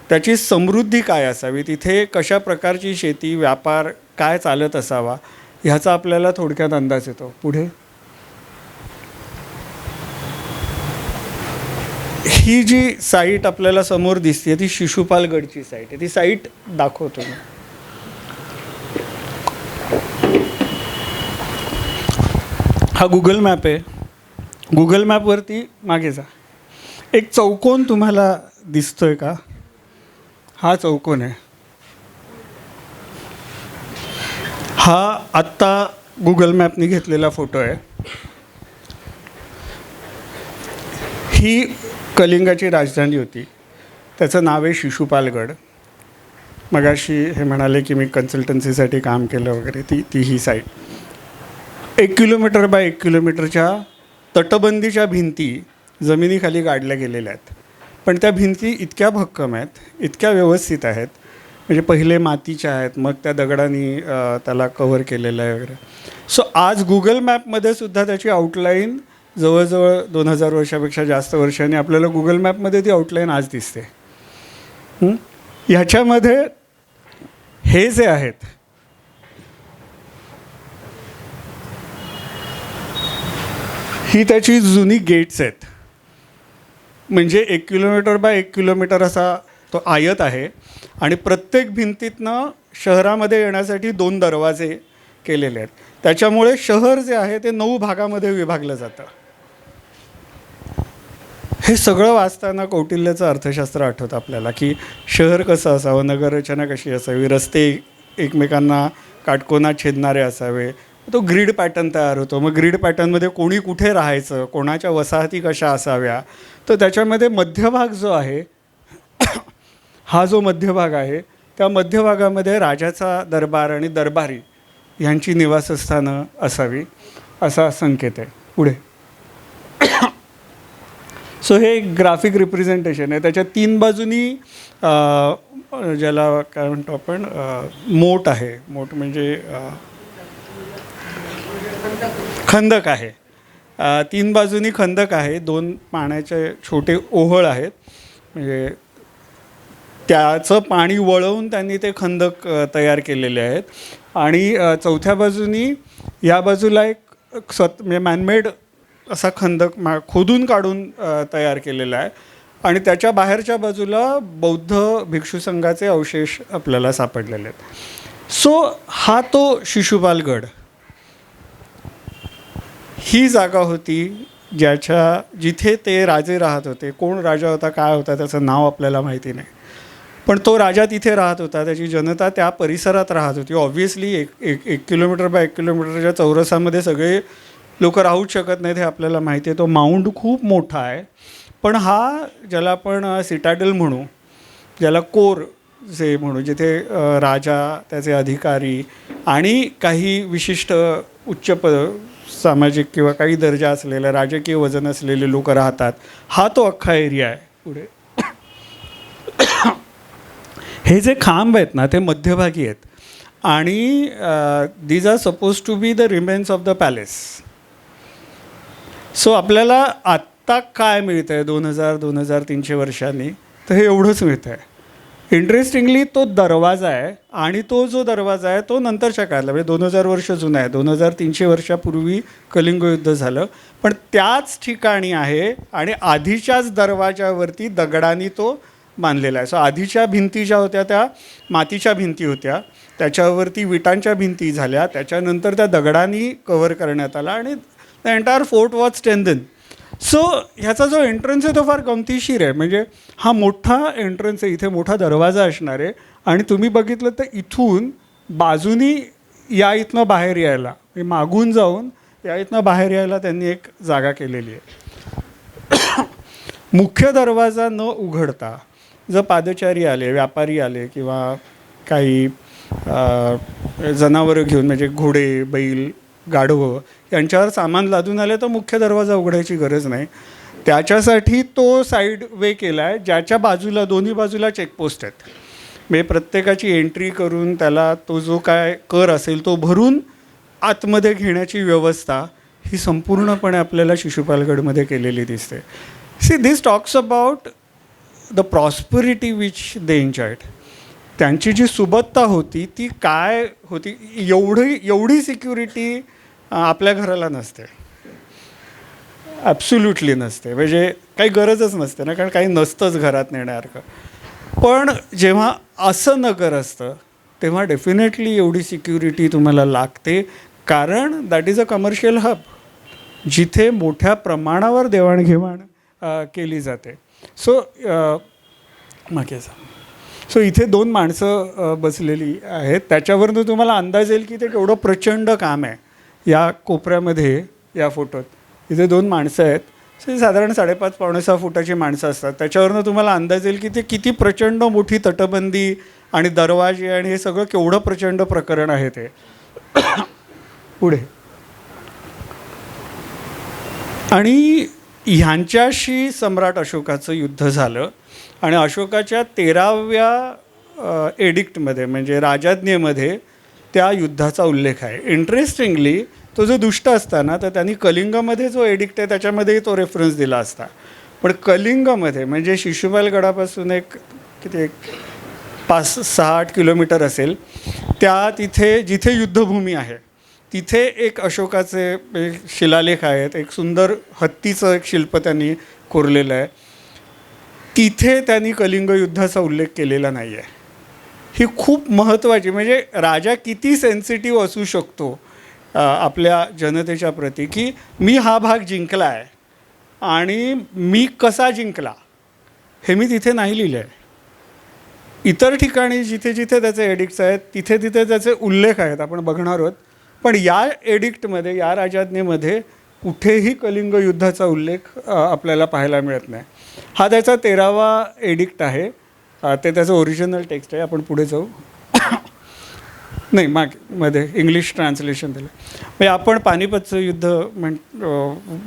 B: त्याची समृद्धी काय असावी, तिथे कशा प्रकारची शेती व्यापार काय चालत असावा, ह्याचा आपल्याला थोडक्यात अंदाज येतो. पुढे ही जी साईट आपल्याला समोर दिसते ती शिशुपालगडची साईट आहे. ती साईट दाखवतो मी. हा गुगल मॅप आहे. गुगल मॅपवरती मागे जा. एक चौकोन तुम्हाला दिसतोय का? हा चौकोन आहे. हा आत्ता गुगल मॅपने घेतलेला फोटो आहे. ही कलिंगाची राजधानी होती. त्याचं नाव आहे शिशुपालगड. मगाशी हे म्हणाले की मी कन्सल्टन्सीसाठी काम केलं वगैरे. ती ही साईट 1 किलोमीटर बाय 1 किलोमीटरच्या तटबंदीच्या भिंती जमिनीखाली गाडल्या गेलेल्या आहेत. पण त्या भिंती इतक्या भक्कम आहेत, इतक्या व्यवस्थित आहेत, म्हणजे पहिले मातीच्या आहेत, मग त्या दगडांनी त्याला कव्हर केलेलं आहे वगैरे. सो आज गुगल मॅपमध्ये सुद्धा त्याची आउटलाईन जवळजवळ 2000 वर्षापेक्षा जास्त वर्षांनी आपल्याला गुगल मॅपमध्ये ती आउटलाईन आज दिसते. ह्याच्यामध्ये हे जे आहेत ही त्याची जुनी गेट्स आहेत. म्हणजे 1 किलोमीटर बाय 1 किलोमीटर असा तो आयत आहे आणि प्रत्येक भिंतीतनं शहरामध्ये येण्यासाठी 2 दरवाजे केलेले आहेत. त्याच्यामुळे शहर जे आहे ते 9 भागामध्ये विभागलं जातं. हे सगळं वाचताना कौटिल्याचं अर्थशास्त्र आठवतं आपल्याला की शहर कसं असावं, नगररचना कशी असावी, रस्ते एकमेकांना काटकोनात छेदणारे असावे. तो ग्रीड पॅटर्न तयार होतो. मग ग्रीड पॅटर्नमध्ये कोणी कुठे राहायचं, कोणाच्या वसाहती कशा असाव्या. तर त्याच्यामध्ये मध्यभाग जो आहे हा जो मध्यभाग आहे त्या मध्यभागामध्ये राजाचा दरबार आणि दरबारी यांची निवासस्थानं असावी असा संकेत आहे. पुढे सो हे एक ग्राफिक रिप्रेझेंटेशन आहे. त्याच्या 3 बाजूनी ज्याला काय म्हणतो आपण मोट आहे. मोट म्हणजे खंदक आहे. 3 बाजूनी खंदक आहे. 2 पाण्याचे छोटे ओहळ आहेत. म्हणजे त्याचं पाणी वळवून त्यांनी ते खंदक तयार केलेले आहेत. आणि चौथ्या बाजूनी या बाजूला एक म्हणजे मॅनमेड असा खंदक खोदून काढून तयार केलेला आहे. आणि त्याच्या बाहेरच्या बाजूला बौद्ध भिक्षू संघाचे अवशेष आपल्याला सापडलेले आहेत. सो हा तो शिशुपालगड ही जागा होती जिथे ते राजे राहत होते. कोण राजा होता, काय होता, त्याचं नाव आपल्याला माहिती नाही. पण तो राजा तिथे राहत होता, त्याची जनता त्या परिसरात राहत होती. ऑब्व्हियसली 1 किलोमीटर बाय 1 किलोमीटरच्या चौरसामध्ये सगळे लोक राहूच शकत नाहीत हे आपल्याला माहिती आहे. तो माउंट खूप मोठा आहे. पण हा ज्याला आपण सिटाडेल म्हणू, ज्याला कोर जे म्हणू, जिथे राजा, त्याचे अधिकारी आणि काही विशिष्ट उच्च सामाजिक किंवा काही दर्जा असलेले राजकीय वजन असलेले लोक राहतात, हा तो अख्खा एरिया आहे. पुढे हे जे खांब आहेत ना ते मध्यभागी आहेत आणि these are suppose to be the remains of the palace. So आपल्याला आत्ता काय मिळतं आहे 2300 वर्षांनी, तर हे एवढंच मिळतं आहे. इंटरेस्टिंगली तो दरवाजा आहे आणि तो जो दरवाजा आहे तो नंतरच्या काळातला म्हणजे 2000 वर्ष जुना आहे. 2300 वर्षापूर्वी कलिंग युद्ध झालं, पण त्याच ठिकाणी आहे आणि आधीच्याच दरवाजावरती दगडांनी तो बांधलेला आहे. सो आधीच्या भिंती ज्या होत्या त्या मातीच्या भिंती होत्या, त्याच्यावरती विटांच्या भिंती झाल्या, त्याच्यानंतर त्या दगडांनी कव्हर करण्यात आला आणि the entire fort was strengthen. So ह्याचा जो एंट्रन्स आहे तो फार गमतीशीर आहे. म्हणजे हा मोठा एंट्रन्स आहे, इथे मोठा दरवाजा असणार आहे आणि तुम्ही बघितलं तर इथून बाजूनी या इथनं बाहेर यायला, मागून जाऊन या इथनं बाहेर यायला त्यांनी एक जागा केलेली आहे. मुख्य दरवाजा न उघडता जर पादचारी आले, व्यापारी आले किंवा काही जनावरं घेऊन म्हणजे घोडे, बैल, गाढवं यांच्यावर सामान लादून आले तर मुख्य दरवाजा उघडायची गरज नाही. त्याच्यासाठी तो साईड वे केला आहे, ज्याच्या बाजूला दोन्ही बाजूला चेकपोस्ट आहेत. म्हणजे प्रत्येकाची एंट्री करून त्याला तो जो काय कर असेल तो भरून आतमध्ये घेण्याची व्यवस्था ही संपूर्णपणे आपल्याला शिशुपालगडमध्ये केलेली दिसते. See this talks about the prosperity which they enjoyed. त्यांची जी सुबत्ता होती ती काय होती, एवढी सिक्युरिटी आपल्या घराला नसते, ॲब्सोल्युटली नसते. म्हणजे काही गरजच नसते ना, कारण काही नसतंच घरात नेण्यासारखं. पण जेव्हा असं नगर असतं तेव्हा डेफिनेटली एवढी सिक्युरिटी तुम्हाला लागते, कारण that is a commercial hub जिथे मोठ्या प्रमाणावर देवाणघेवाण केली जाते. सो सो इथे 2 माणसं बसलेली आहेत, त्याच्यावरनं तुम्हाला अंदाज येईल की ते केवढं प्रचंड काम आहे. या कोपऱ्यामध्ये या फोटोत इथे 2 माणसं आहेत. सो साधारण 5.5-6 फुटाची माणसं असतात. त्याच्यावरनं तुम्हाला अंदाज येईल की ते किती प्रचंड मोठी तटबंदी आणि दरवाजे आणि हे सगळं केवढं प्रचंड प्रकरण आहे ते. पुढे आणि ह्यांच्याशी सम्राट अशोकाचं युद्ध झालं आणि अशोकाच्या 13व्या एडिक्टमध्ये म्हणजे राजाज्ञेमध्ये त्या युद्धाचा उल्लेख आहे. इंटरेस्टिंगली तो जो दुष्ट असताना तर त्यांनी कलिंगमध्ये जो एडिक्ट आहे त्याच्यामध्येही तो रेफरन्स दिला असता, पण कलिंगमध्ये म्हणजे शिशुपालगडापासून किती 5-6-8 किलोमीटर असेल, त्या तिथे जिथे युद्धभूमी आहे तिथे एक अशोकाचे शिलालेख आहेत. एक सुंदर हत्तीचं एक शिल्प त्यांनी कोरलेलं आहे. तिथे त्यांनी कलिंग युद्धाचा उल्लेख केलेला नाही आहे. ही खूप महत्त्वाची, म्हणजे राजा किती सेन्सिटिव्ह असू शकतो आपल्या जनतेच्या प्रती, की मी हा भाग जिंकला आहे आणि मी कसा जिंकला हे मी तिथे नाही लिहिलं आहे. इतर ठिकाणी जिथे जिथे त्याचे एडिक्ट्स आहेत तिथे तिथे त्याचे उल्लेख आहेत, आपण बघणार आहोत. पण या एडिक्टमध्ये, या राजाज्ञेमध्ये कुठेही कलिंग युद्धाचा उल्लेख आपल्याला पाहायला मिळत नाही. हा त्याचा 13वा एडिक्ट आहे, ते त्याचं ओरिजिनल टेक्स्ट आहे. आपण पुढे जाऊ. नाही, मध्ये इंग्लिश ट्रान्सलेशन दिलं. म्हणजे आपण पानिपतचं युद्ध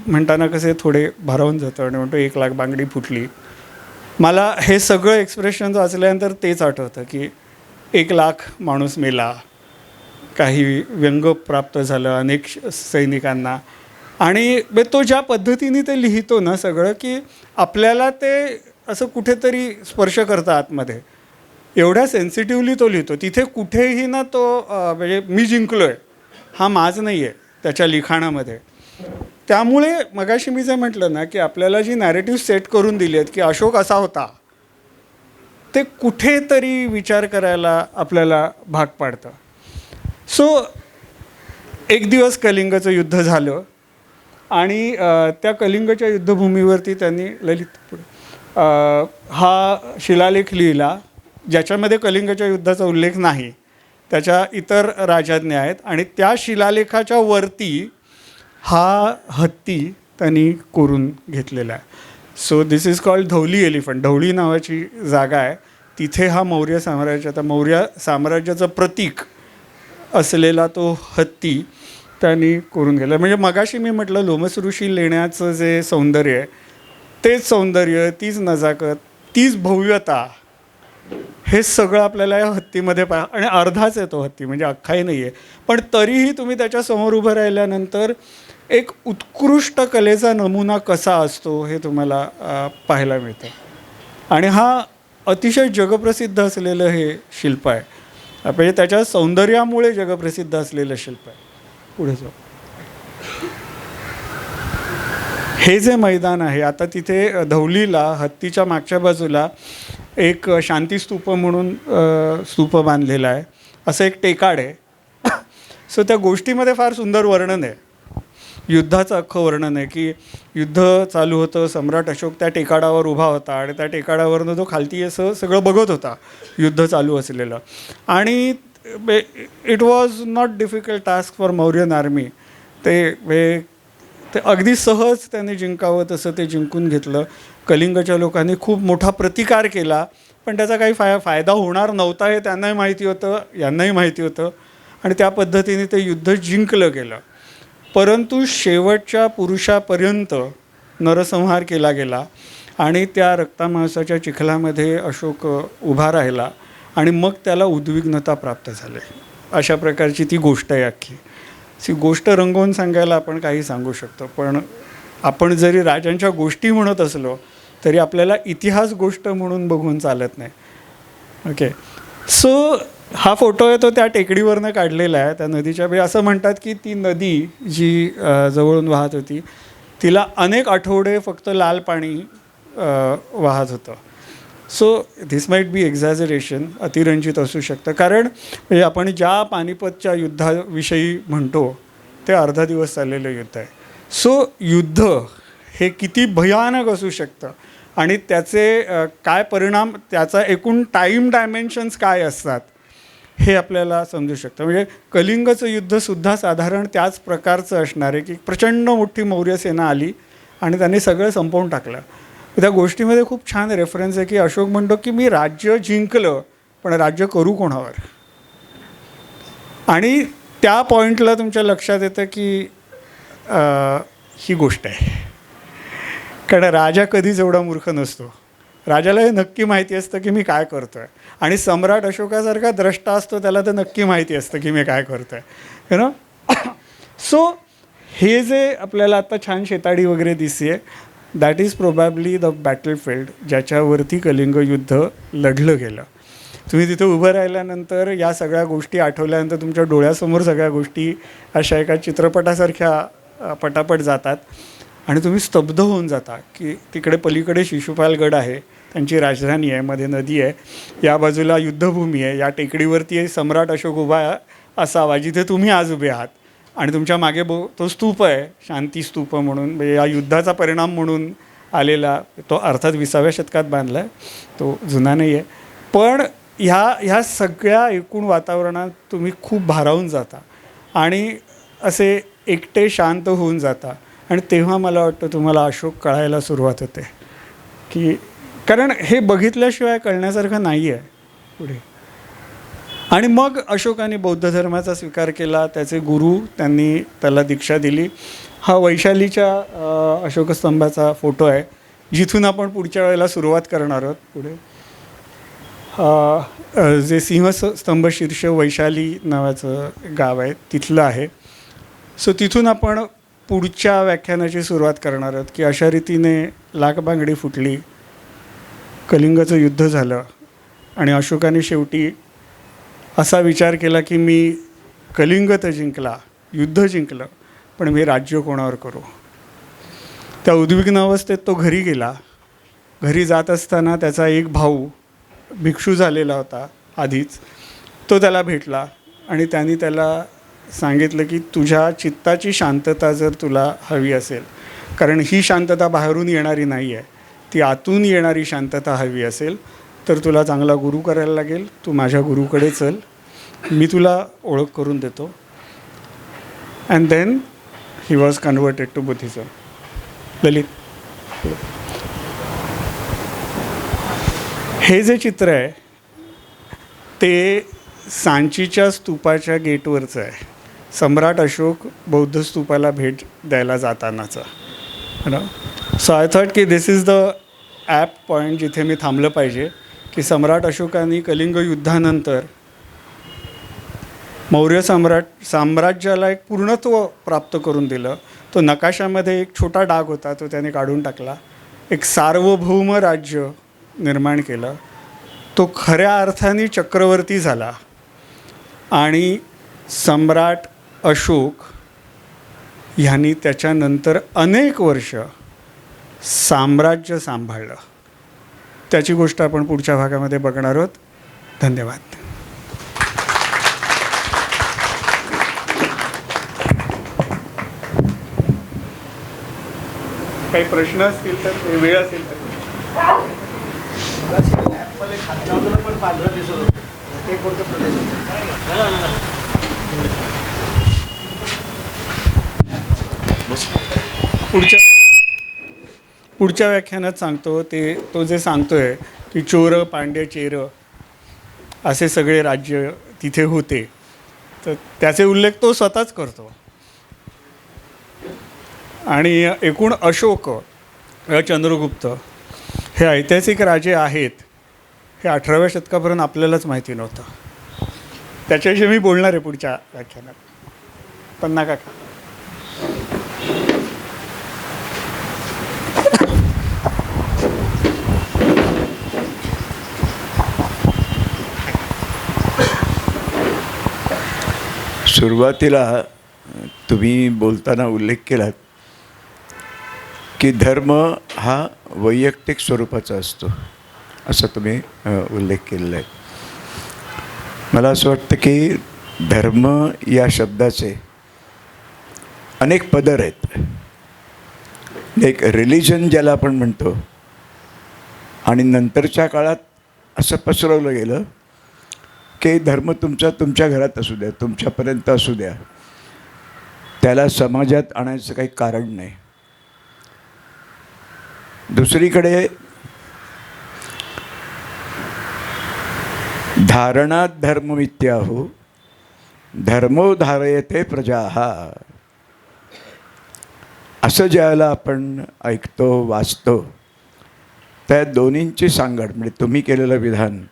B: म्हणताना कसे थोडे भारावून जातं आणि म्हणतो 1 लाख बांगडी फुटली. मला हे सगळं एक्सप्रेशन वाचल्यानंतर तेच आठवतं की 1 लाख माणूस मेला, काही व्यंग प्राप्त झालं अनेक सैनिकांना. आणि तो ज्या पद्धतीने ते लिहितो ना सगळं, की आपल्याला ते असं कुठेतरी स्पर्श करतं आतमध्ये. एवढ्या सेन्सिटिव्हली तो लिहितो. तिथे कुठेही ना तो म्हणजे मी जिंकलो आहे हा माज नाही आहे त्याच्या लिखाणामध्ये. त्यामुळे मगाशी मी जे म्हटलं ना की आपल्याला जी नॅरेटिव्ह सेट करून दिली आहेत की अशोक असा होता, ते कुठेतरी विचार करायला आपल्याला भाग पाडतं. सो एक दिवस कलिंगचं युद्ध झालं आणि त्या कलिंगच्या युद्धभूमीवरती त्यांनी ललित हा शिलालेख लिहिला, ज्याच्यामध्ये कलिंगच्या युद्धाचा उल्लेख नाही, त्याच्या इतर राजाज्ञा आहेत. आणि त्या शिलालेखाच्या वरती हा हत्ती त्यांनी कोरून घेतलेला आहे. So this is called Dhauli elephant. Dhauli नावाची जागा आहे तिथे हा मौर्य साम्राज्याचं प्रतीक असलेला तो हत्ती त्यांनी कोरून गेला. म्हणजे मगाशी मी म्हटलं लोमस ऋषी लेण्याचं जे सौंदर्य आहे, तेच सौंदर्य, तीच नजाकत, तीच भव्यता, हे सगळं आपल्याला या हत्तीमध्ये आणि अर्धाच आहे तो हत्ती, म्हणजे अख्खाही नाही आहे. पण तरीही तुम्ही त्याच्यासमोर उभं राहिल्यानंतर एक उत्कृष्ट कलेचा नमुना कसा असतो हे तुम्हाला पाहायला मिळतं. आणि हा अतिशय जगप्रसिद्ध असलेलं हे शिल्प आहे. म्हणजे त्याच्या सौंदर्यामुळे जगप्रसिद्ध असलेलं शिल्प आहे. पुढे जाऊ. हे जे मैदान आहे आता तिथे धवलीला हत्तीच्या मागच्या बाजूला एक शांतिस्तूप म्हणून स्तूप बांधलेला आहे. असं एक टेकाड आहे. सो त्या गोष्टीमध्ये फार सुंदर वर्णन आहे. युद्धाचं अख्खं वर्णन आहे की युद्ध चालू होतं, सम्राट अशोक त्या टेकाडावर उभा होता आणि त्या टेकाडावरनं तो खालती असं सगळं बघत होता युद्ध चालू असलेलं. आणि it was not difficult task for Mauryan army. ते अगदी सहज त्याने जिंकावं तसं ते जिंकून घेतलं. कलिंगच्या लोकांनी खूप मोठा प्रतिकार केला, पण त्याचा काही फायदा होणार नव्हता हे त्यांनाही माहिती होतं, यांनाही माहिती होतं. आणि त्या पद्धतीने ते युद्ध जिंकलं गेलं. परंतु शेवटच्या पुरुषापर्यंत नरसंहार केला गेला आणि त्या रक्तामांसाच्या चिखलामध्ये अशोक उभा राहिला आणि मग त्याला उद्विग्नता प्राप्त झाली. अशा प्रकारची ती गोष्ट आहे अख्खी. ती गोष्ट रंगवून सांगायला आपण काही सांगू शकतो, पण आपण जरी राजांच्या गोष्टी म्हणत असलो तरी आपल्याला इतिहास गोष्ट म्हणून बघून चालत नाही. ओके. सो हा फोटो आहे तो त्या टेकडीवरनं काढलेला आहे. त्या नदीच्या असं म्हणतात की ती नदी जी जवळून वाहत होती तिला अनेक आठवडे फक्त लाल पाणी वाहत होतं. So this might be exaggeration, अतिरंजित असू शकतं. कारण म्हणजे आपण ज्या पानिपतच्या युद्धाविषयी म्हणतो ते अर्धा दिवस चाललेलं युद्ध आहे. सो युद्ध हे किती भयानक असू शकतं आणि त्याचे काय परिणाम, त्याचा एकूण टाईम डायमेन्शन्स काय असतात हे आपल्याला समजू शकतं. म्हणजे कलिंगचं युद्धसुद्धा साधारण त्याच प्रकारचं असणार आहे की प्रचंड मोठी मौर्य सेना आली आणि त्यांनी सगळं संपवून टाकलं. त्या गोष्टीमध्ये खूप छान रेफरन्स आहे की अशोक म्हणतो की मी राज्य जिंकलं पण राज्य करू कोणावर. आणि त्या पॉईंटला तुमच्या लक्षात येतं की ही गोष्ट आहे. कारण राजा कधीच एवढा मूर्ख नसतो. राजाला हे नक्की माहिती असतं की मी काय करतो आहे. आणि सम्राट अशोकासारखा द्रष्टा असतो, त्याला तर नक्की माहिती असतं की मी काय करतो आहे. You know. सो हे जे आपल्याला आता छान शेताडी वगैरे दिसते that is probably the battlefield ज्याच्यावरती कलिंग युद्ध लढलं गेलं. तुम्ही तिथे उभं राहिल्यानंतर या सगळ्या गोष्टी आठवल्यानंतर तुमच्या डोळ्यासमोर सगळ्या गोष्टी अशा एका चित्रपटासारख्या पटापट जातात आणि तुम्ही स्तब्ध होऊन जाता की तिकडे पलीकडे शिशुपालगड आहे, त्यांची राजधानी आहे, मध्ये नदी आहे, या बाजूला युद्धभूमी आहे, या टेकडीवरती सम्राट अशोक उभा असावा जिथे तुम्ही आज उभे आहात. आणि तुमच्या मागे तो स्तूप आहे शांती स्तूप म्हणून, म्हणजे या युद्धाचा परिणाम म्हणून आलेला. तो अर्थात 20व्या शतकात बांधला आहे, तो जुना नाही आहे. पण ह्या सगळ्या एकूण वातावरणात तुम्ही खूप भारावून जाता आणि असे एकटे शांत होऊन जाता. आणि तेव्हा मला वाटतं तुम्हाला अशोक कळायला सुरुवात होते की कारण हे बघितल्याशिवाय कळण्यासारखं नाही आहे पुढे. आणि मग अशोकाने बौद्ध धर्माचा स्वीकार केला. त्याचे गुरु त्यांनी त्याला दीक्षा दिली. हा वैशालीच्या अशोकस्तंभाचा फोटो आहे जिथून आपण पुढच्या वेळेला सुरुवात करणार आहोत. पुढे जे सिंहस्तंभ शीर्ष वैशाली नावाचं गाव आहे तिथलं आहे. सो तिथून आपण पुढच्या व्याख्यानाची सुरुवात करणार आहोत की अशा रीतीने लाखबांगडी फुटली, कलिंगचं युद्ध झालं आणि अशोकाने शेवटी असा विचार केला की मी कलिंग तर जिंकला, युद्ध जिंकलं, पण मी राज्य कोणावर करू. त्या उद्विग्न अवस्थेत तो घरी गेला. घरी जात असताना त्याचा एक भाऊ भिक्षू झालेला होता आधीच, तो त्याला भेटला आणि त्यांनी त्याला सांगितलं की तुझ्या चित्ताची शांतता जर तुला हवी असेल, कारण ही शांतता बाहेरून येणारी नाही आहे, ती आतून येणारी शांतता हवी असेल तर तुला चांगला गुरु करायला लागेल. तू माझ्या गुरुकडे चल, मी तुला ओळख करून देतो. And then he was converted to Buddhism. Lalit, हे जे चित्र आहे ते सांचीच्या स्तूपाच्या गेटवरचं आहे. सम्राट अशोक बौद्ध स्तूपाला भेट द्यायला जातानाचं. सो आय थॉट की दिस इज द ॲप पॉईंट जिथे मी थांबलं पाहिजे की सम्राट अशोकाने कलिंग युद्धानंतर मौर्य साम्राज्याला एक पूर्णत्व प्राप्त करून दिलं. तो नकाशामध्ये एक छोटा डाग होता, तो त्याने काढून टाकला. एक सार्वभौम राज्य निर्माण केलं तो खऱ्या अर्थाने चक्रवर्ती झाला आणि सम्राट अशोक ह्यांनी त्याच्यानंतर अनेक वर्ष साम्राज्य सांभाळलं. त्याची गोष्ट आपण पुढच्या भागामध्ये बघणार आहोत. धन्यवाद. काही प्रश्न असतील तर, वेळ असेल तर. पुढच्या व्याख्यानात सांगतो तो जे सांगतोय की चोर पांड्य चेर असे सगळे राज्य तिथे होते, तर त्याचे उल्लेख तो स्वतःच करतो. आणि एकूण अशोक चंद्रगुप्त हे ऐतिहासिक राजे आहेत हे 18व्या शतकापर्यंत आपल्यालाच माहिती नव्हतं. त्याच्याविषयी मी बोलणार आहे पुढच्या व्याख्यानात. पन्ना काका.
C: सुरुवातीला तुम्ही बोलताना उल्लेख केलात की धर्म हा वैयक्तिक स्वरूपाचा असतो, असं तुम्ही उल्लेख केलेला आहे. मला असं वाटतं की धर्म या शब्दाचे अनेक पदर आहेत. एक रिलिजन ज्याला आपण म्हणतो, आणि नंतरच्या काळात असं पसरवलं गेलं की धर्म तुमच्या घरात असू द्या, तुमच्यापर्यंत असू द्या, त्याला समाजात आणायचं काही कारण नाही. दुसरीकडे धारणात धर्ममित्याहो धर्मो धारयते प्रजाः, असं ज्याला आपण ऐकतो वाचतो, त्या दोन्हींची सांगड म्हणजे तुम्ही केलेलं विधान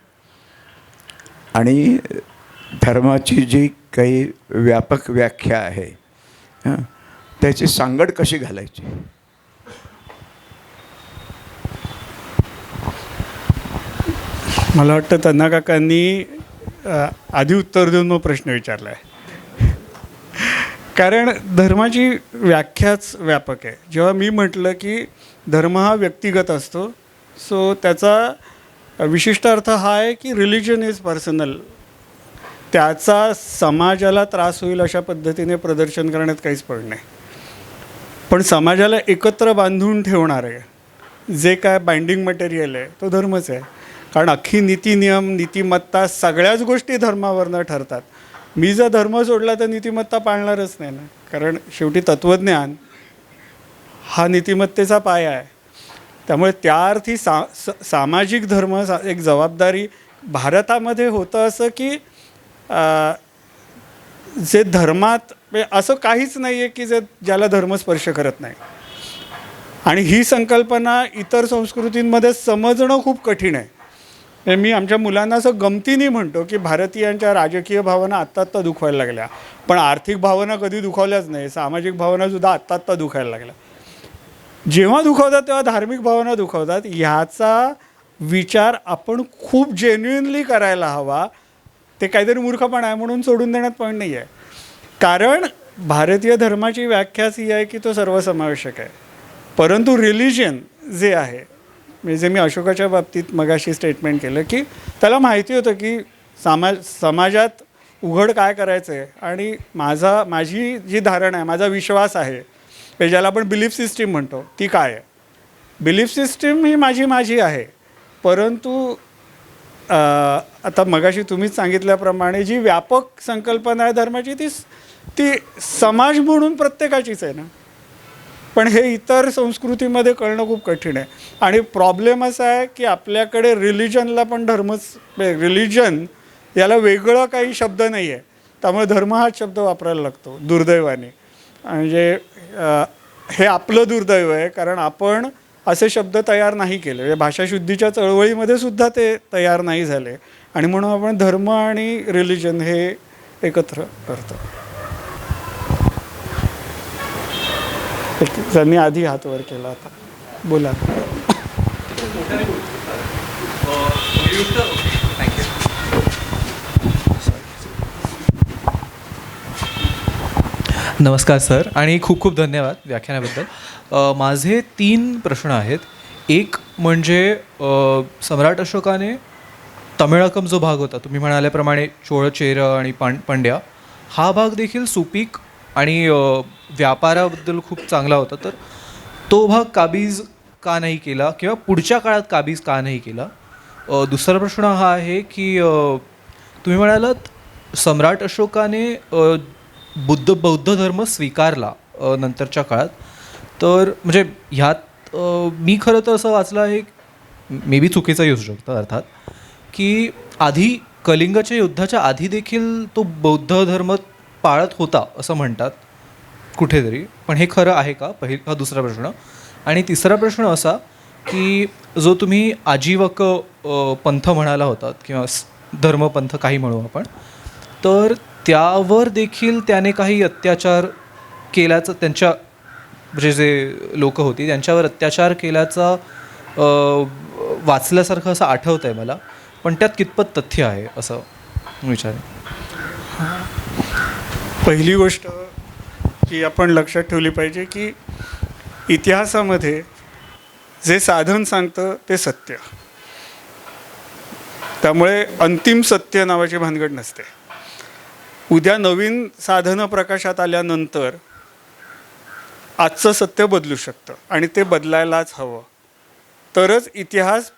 C: आणि धर्माची जी काही व्यापक व्याख्या आहे त्याची सांगड कशी घालायची.
B: मला वाटतं तन्ना काकांनी आधी उत्तर देऊन मग प्रश्न विचारला आहे. कारण धर्माची व्याख्याच व्यापक आहे. जेव्हा मी म्हटलं की धर्म हा व्यक्तिगत असतो, सो त्याचा विशिष्ट अर्थ हा आहे की रिलिजन इज पर्सनल. त्याचा समाजाला त्रास होईल अशा पद्धतीने प्रदर्शन करण्यात काहीच पड नाही. पण समाजाला एकत्र बांधून ठेवणारे जे काय बाइंडिंग मटेरियल आहे तो धर्मच आहे. कारण अख्खी नीतिनियम नीतिमत्ता सगळ्याच गोष्टी धर्मावरनं ठरतात. मी जर धर्म सोडला तर नीतिमत्ता पाळणारच नाही ना. कारण शेवटी तत्त्वज्ञान हा नीतिमत्तेचा पाया आहे. त्यामुळे त्या अर्थी सामाजिक धर्म एक जबाबदारी भारतामध्ये होतं असं की जे धर्मात असं काहीच नाही आहे की ज्याला धर्म स्पर्श करत नाही. आणि ही संकल्पना इतर संस्कृतींमध्ये समजणं खूप कठीण आहे. मी आमच्या मुलांना असं गमतीने म्हणतो की भारतीयांच्या राजकीय भावना आत्ता दुखवायला लागल्या, पण आर्थिक भावना कधी दुखावल्याच नाही. सामाजिक भावनासुद्धा आत्ता दुखायला लागल्या. जेव्हा दुखावतात तेव्हा धार्मिक भावना दुखावतात. ह्याचा विचार आपण खूप जेन्युइनली करायला हवा. ते काहीतरी मूर्खपणा आहे म्हणून सोडून देण्यात पण नाही आहे. कारण भारतीय धर्माची व्याख्याच ही आहे की तो सर्वसमावेशक आहे. परंतु रिलिजन जे आहे, म्हणजे मी अशोकाच्या बाबतीत मगाशी स्टेटमेंट केलं की त्याला माहिती होतं की समाजात उघड काय करायचं आहे आणि माझी जी धारणा आहे, माझा विश्वास आहे, ज्याला आपण बिलीफ सिस्टीम म्हणतो, ती काय आहे. बिलीफ सिस्टीम ही माझी आहे. परंतु आता मगाशी तुम्हीच सांगितल्याप्रमाणे जी व्यापक संकल्पना आहे धर्माची ती समाज म्हणून प्रत्येकाचीच आहे ना. पण हे इतर संस्कृतीमध्ये कळणं खूप कठीण आहे. आणि प्रॉब्लेम असा आहे की आपल्याकडे रिलिजनला पण रिलिजन याला वेगळं काही शब्द नाही आहे. त्यामुळे धर्म हाच शब्द वापरायला लागतो दुर्दैवाने. म्हणजे हे आपलं दुर्दैव आहे, कारण आपण असे शब्द तयार नाही केले. म्हणजे भाषाशुद्धीच्या चळवळीमध्ये सुद्धा ते तयार नाही झाले आणि म्हणून आपण धर्म आणि रिलिजन हे एकत्र करतो. त्यांनी आधी हात वर केला होता. बोला.
D: थँक्यू. नमस्कार सर आणि खूप खूप धन्यवाद व्याख्यानाबद्दल. माझे 3 प्रश्न आहेत. एक म्हणजे सम्राट अशोकाने तमिळकम जो भाग होता, तुम्ही म्हणाल्याप्रमाणे चोळ चेर आणि पांड्या, हा भाग देखील सुपीक आणि व्यापाराबद्दल खूप चांगला होता. तर तो भाग काबीज का नाही केला किंवा पुढच्या काळात काबीज का नाही केला? दुसरा प्रश्न हा आहे की तुम्ही म्हणालात सम्राट अशोकाने बौद्ध धर्म स्वीकारला नंतरच्या काळात. तर म्हणजे ह्यात मी खरं तर असं वाचलं आहे, मे बी चुकीचं येऊ शकतं अर्थात, की आधी कलिंगच्या युद्धाच्या आधी देखील तो बौद्ध धर्म पाळत होता असं म्हणतात कुठेतरी. पण हे खरं आहे का? हा दुसरा प्रश्न. आणि तिसरा प्रश्न असा की जो तुम्ही आजीवक पंथ म्हणाला होतात किंवा धर्मपंथ काही म्हणू आपण, तर त्यावर देखील त्याने काही अत्याचार केल्याचं, त्यांच्या म्हणजे जे लोक होती त्यांच्यावर अत्याचार केल्याचा वाचल्यासारखं असं आठवतं आहे मला. पण त्यात कितपत तथ्य आहे असं विचारेन.
B: पहिली गोष्ट की आपण लक्षात ठेवली पाहिजे की इतिहासामध्ये जे साधन सांगतं ते सत्य. त्यामुळे अंतिम सत्य नावाची भानगड नसते. उद्या नवीन साधनं प्रकाशात आल्यानंतर आजचं सत्य बदलू शकतं आणि ते बदलायलाच हवं. तरच इतिहास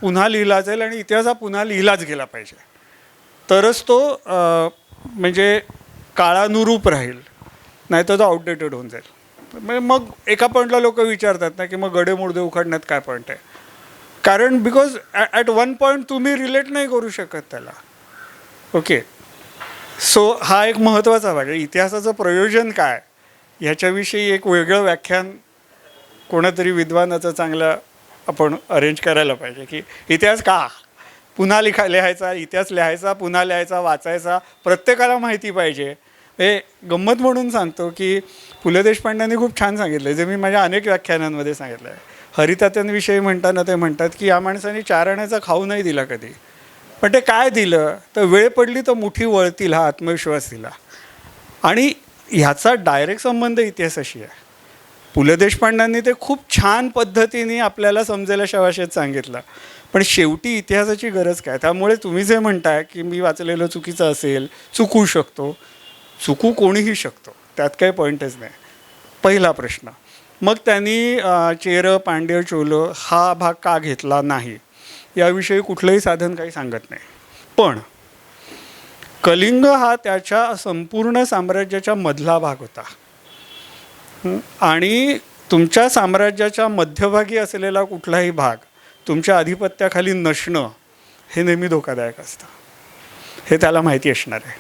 B: पुन्हा लिहिला जाईल आणि इतिहास हा पुन्हा लिहिलाच गेला पाहिजे. तरच तो म्हणजे काळानुरूप राहील, नाही तर तो आउटडेटेड होऊन जाईल. म्हणजे मग एका पॉईंटला लोक विचारतात ना की मग गडे मुडदे उखाडण्यात काय पॉईंट आहे? कारण बिकॉज ॲट वन पॉईंट तुम्ही रिलेट नाही करू शकत त्याला. ओके, सो हा एक महत्त्वाचा भाग आहे. इतिहासाचं प्रयोजन काय ह्याच्याविषयी एक वेगळं व्याख्यान कोणातरी विद्वानाचं चांगलं आपण अरेंज करायला पाहिजे की इतिहास का पुन्हा लिहायचा, इतिहास लिहायचा, पुन्हा लिहायचा, वाचायचा, प्रत्येकाला माहिती पाहिजे. हे गंमत म्हणून सांगतो की पु ल देशपांड्यांनी खूप छान सांगितलं, जे मी माझ्या अनेक व्याख्यानांमध्ये सांगितलं आहे. हरितात्यांविषयी म्हणताना ते म्हणतात की या माणसाने 4 आण्याचा खाऊ नाही दिला कधी, पण ते काय दिलं तर वेळ पडली तर मुठी वळतील हा आत्मविश्वास दिला. आणि ह्याचा डायरेक्ट संबंध इतिहासाशी आहे. पु ल देशपांड्यांनी ते खूप छान पद्धतीने आपल्याला समजेल अशा भाषेत सांगितलं. पण शेवटी इतिहासाची गरज काय? त्यामुळे तुम्ही जे म्हणताय की मी वाचलेलं चुकीचं असेल, चुकू शकतो, चुकू कोणीही शकतो, त्यात काही पॉईंटच नाही. पहिला प्रश्न. मग त्यांनी चेर पांड्य चोल हा भाग का घेतला नाही याविषयी कुठलंही साधन काही सांगत नाही. पण कलिंग हा त्याच्या संपूर्ण साम्राज्याच्या मधला भाग होता आणि तुमच्या साम्राज्याच्या मध्यभागी असलेला कुठलाही भाग तुमच्या अधिपत्याखाली नसणं हे नेहमी धोकादायक असतं. हे त्याला माहिती असणार आहे.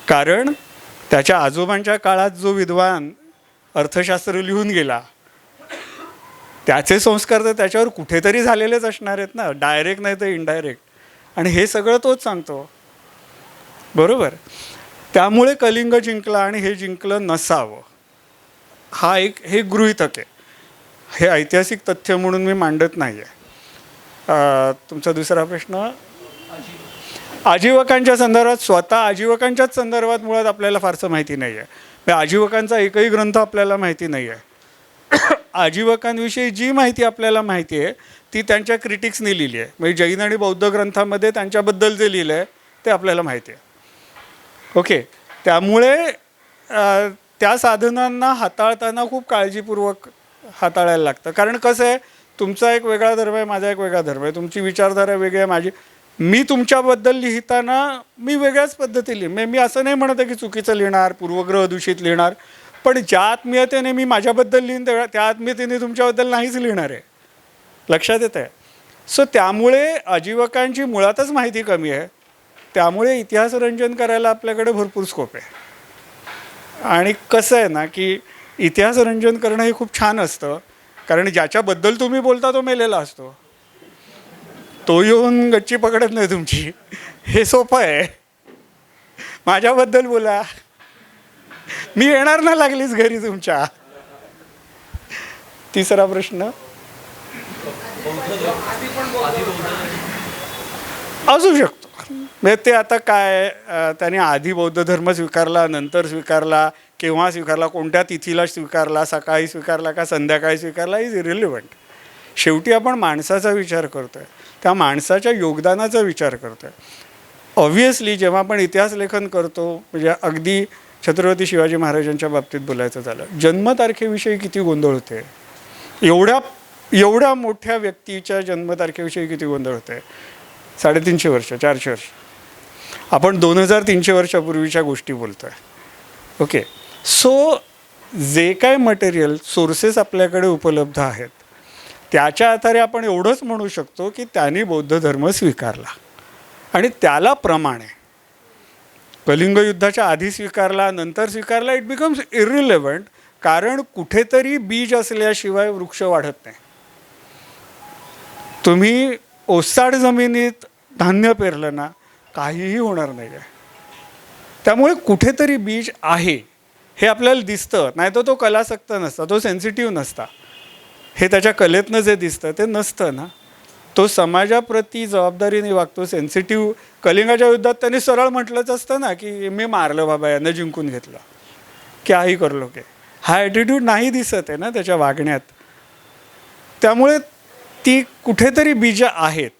B: कारण त्याच्या आजोबांच्या काळात जो विद्वान अर्थशास्त्र लिहून गेला त्याचे संस्कार तर त्याच्यावर कुठेतरी झालेलेच असणार आहेत ना, डायरेक्ट नाही तर इनडायरेक्ट. आणि हे सगळं तोच सांगतो, बरोबर. त्यामुळे कलिंग जिंकला आणि हे जिंकलं नसावं हा एक हे गृहीतक आहे. हे ऐतिहासिक तथ्य म्हणून मी मांडत नाही आहे. तुमचा दुसरा प्रश्न आजीवकांच्या संदर्भात, स्वतः आजीवकांच्याच संदर्भात मुळात आपल्याला फारसं माहिती नाही आहे. आजीवकांचा एकही ग्रंथ आपल्याला माहिती नाही आहे. आजीवकांविषयी जी माहिती आपल्याला माहिती आहे ती त्यांच्या क्रिटिक्सनी लिहिली आहे. म्हणजे जैन आणि बौद्ध ग्रंथामध्ये त्यांच्याबद्दल जे लिहिलं आहे ते आपल्याला माहिती आहे. ओके, त्यामुळे त्या साधनांना हाताळताना खूप काळजीपूर्वक हाताळायला लागतं. कारण कसं आहे, तुमचा एक वेगळा धर्म आहे, माझा एक वेगळा धर्म आहे, तुमची विचारधारा वेगळी आहे, माझी. मी तुमच्याबद्दल लिहिताना मी वेगळ्याच पद्धती लिहीन. मी असं नाही म्हणत आहे की चुकीचं लिहिणार, पूर्वग्रह दूषित लिहिणार, पण ज्या आत्मीयतेने मी माझ्याबद्दल लिहीन त्या आत्मीयतेने तुमच्याबद्दल नाहीच लिहिणार आहे. लक्षात येत आहे? सो त्यामुळे आजीवकांची मुळातच माहिती कमी आहे. त्यामुळे इतिहास रंजन करायला आपल्याकडे भरपूर स्कोप आहे. आणि कसं आहे ना की इतिहास रंजन करणं हे खूप छान असतं, कारण ज्याच्याबद्दल तुम्ही बोलता तो मेलेला असतो, तो येऊन गच्ची पकडत नाही तुमची. हे सोपं आहे. माझ्याबद्दल बोला, मी येणार ना लागलीच घरी तुमच्या. तिसरा प्रश्न. असू शकतो. म्हणजे ते आता काय त्याने आधी बौद्ध धर्म स्वीकारला, नंतर स्वीकारला, केव्हा स्वीकारला, कोणत्या तिथीला स्वीकारला, सकाळी स्वीकारला का संध्याकाळी स्वीकारला, इज इरिलिव्हंट. शेवटी आपण माणसाचा विचार करतो आहे, त्या माणसाच्या योगदानाचा विचार करतो आहे. ऑब्व्हियसली जेव्हा आपण इतिहास लेखन करतो, म्हणजे अगदी छत्रपती शिवाजी महाराजांच्या बाबतीत बोलायचं झालं, जन्मतारखेविषयी किती गोंधळ होते, एवढ्या मोठ्या व्यक्तीच्या जन्मतारखेविषयी किती गोंधळ होते. 350 वर्ष, 400 वर्ष, आपण 2300 वर्षापूर्वीच्या गोष्टी बोलतो आहे. ओके, सो जे काय मटेरियल सोर्सेस आपल्याकडे उपलब्ध आहेत त्याच्या आधारे आपण एवढंच म्हणू शकतो की त्यांनी बौद्ध धर्म स्वीकारला आणि त्याला प्रमाण आहे. कलिंग युद्धाच्या आधी स्वीकारला, नंतर स्वीकारला, इट बिकम्स इरिलेव्हंट. कारण कुठेतरी बीज असल्याशिवाय वृक्ष वाढत नाही. तुम्ही ओसाड जमिनीत धान्य पेरलं ना, काहीही होणार नाही आहे. त्यामुळे कुठेतरी बीज आहे हे आपल्याला दिसतं, नाही तर तो कलासक्त नसता, तो सेन्सिटिव्ह नसता. हे त्याच्या कलेतनं जे दिसतं ते नसतं ना. तो समाजाप्रती जबाबदारीने वागतो, सेन्सिटिव्ह. कलिंगाच्या युद्धात त्यांनी सरळ म्हटलंच असतं ना की मी मारलं बाबा, यांना जिंकून घेतलं, क्याही करलो के. हा ॲटिट्यूड नाही दिसत आहे ना त्याच्या वागण्यात. त्यामुळे ती कुठेतरी बीज आहेत.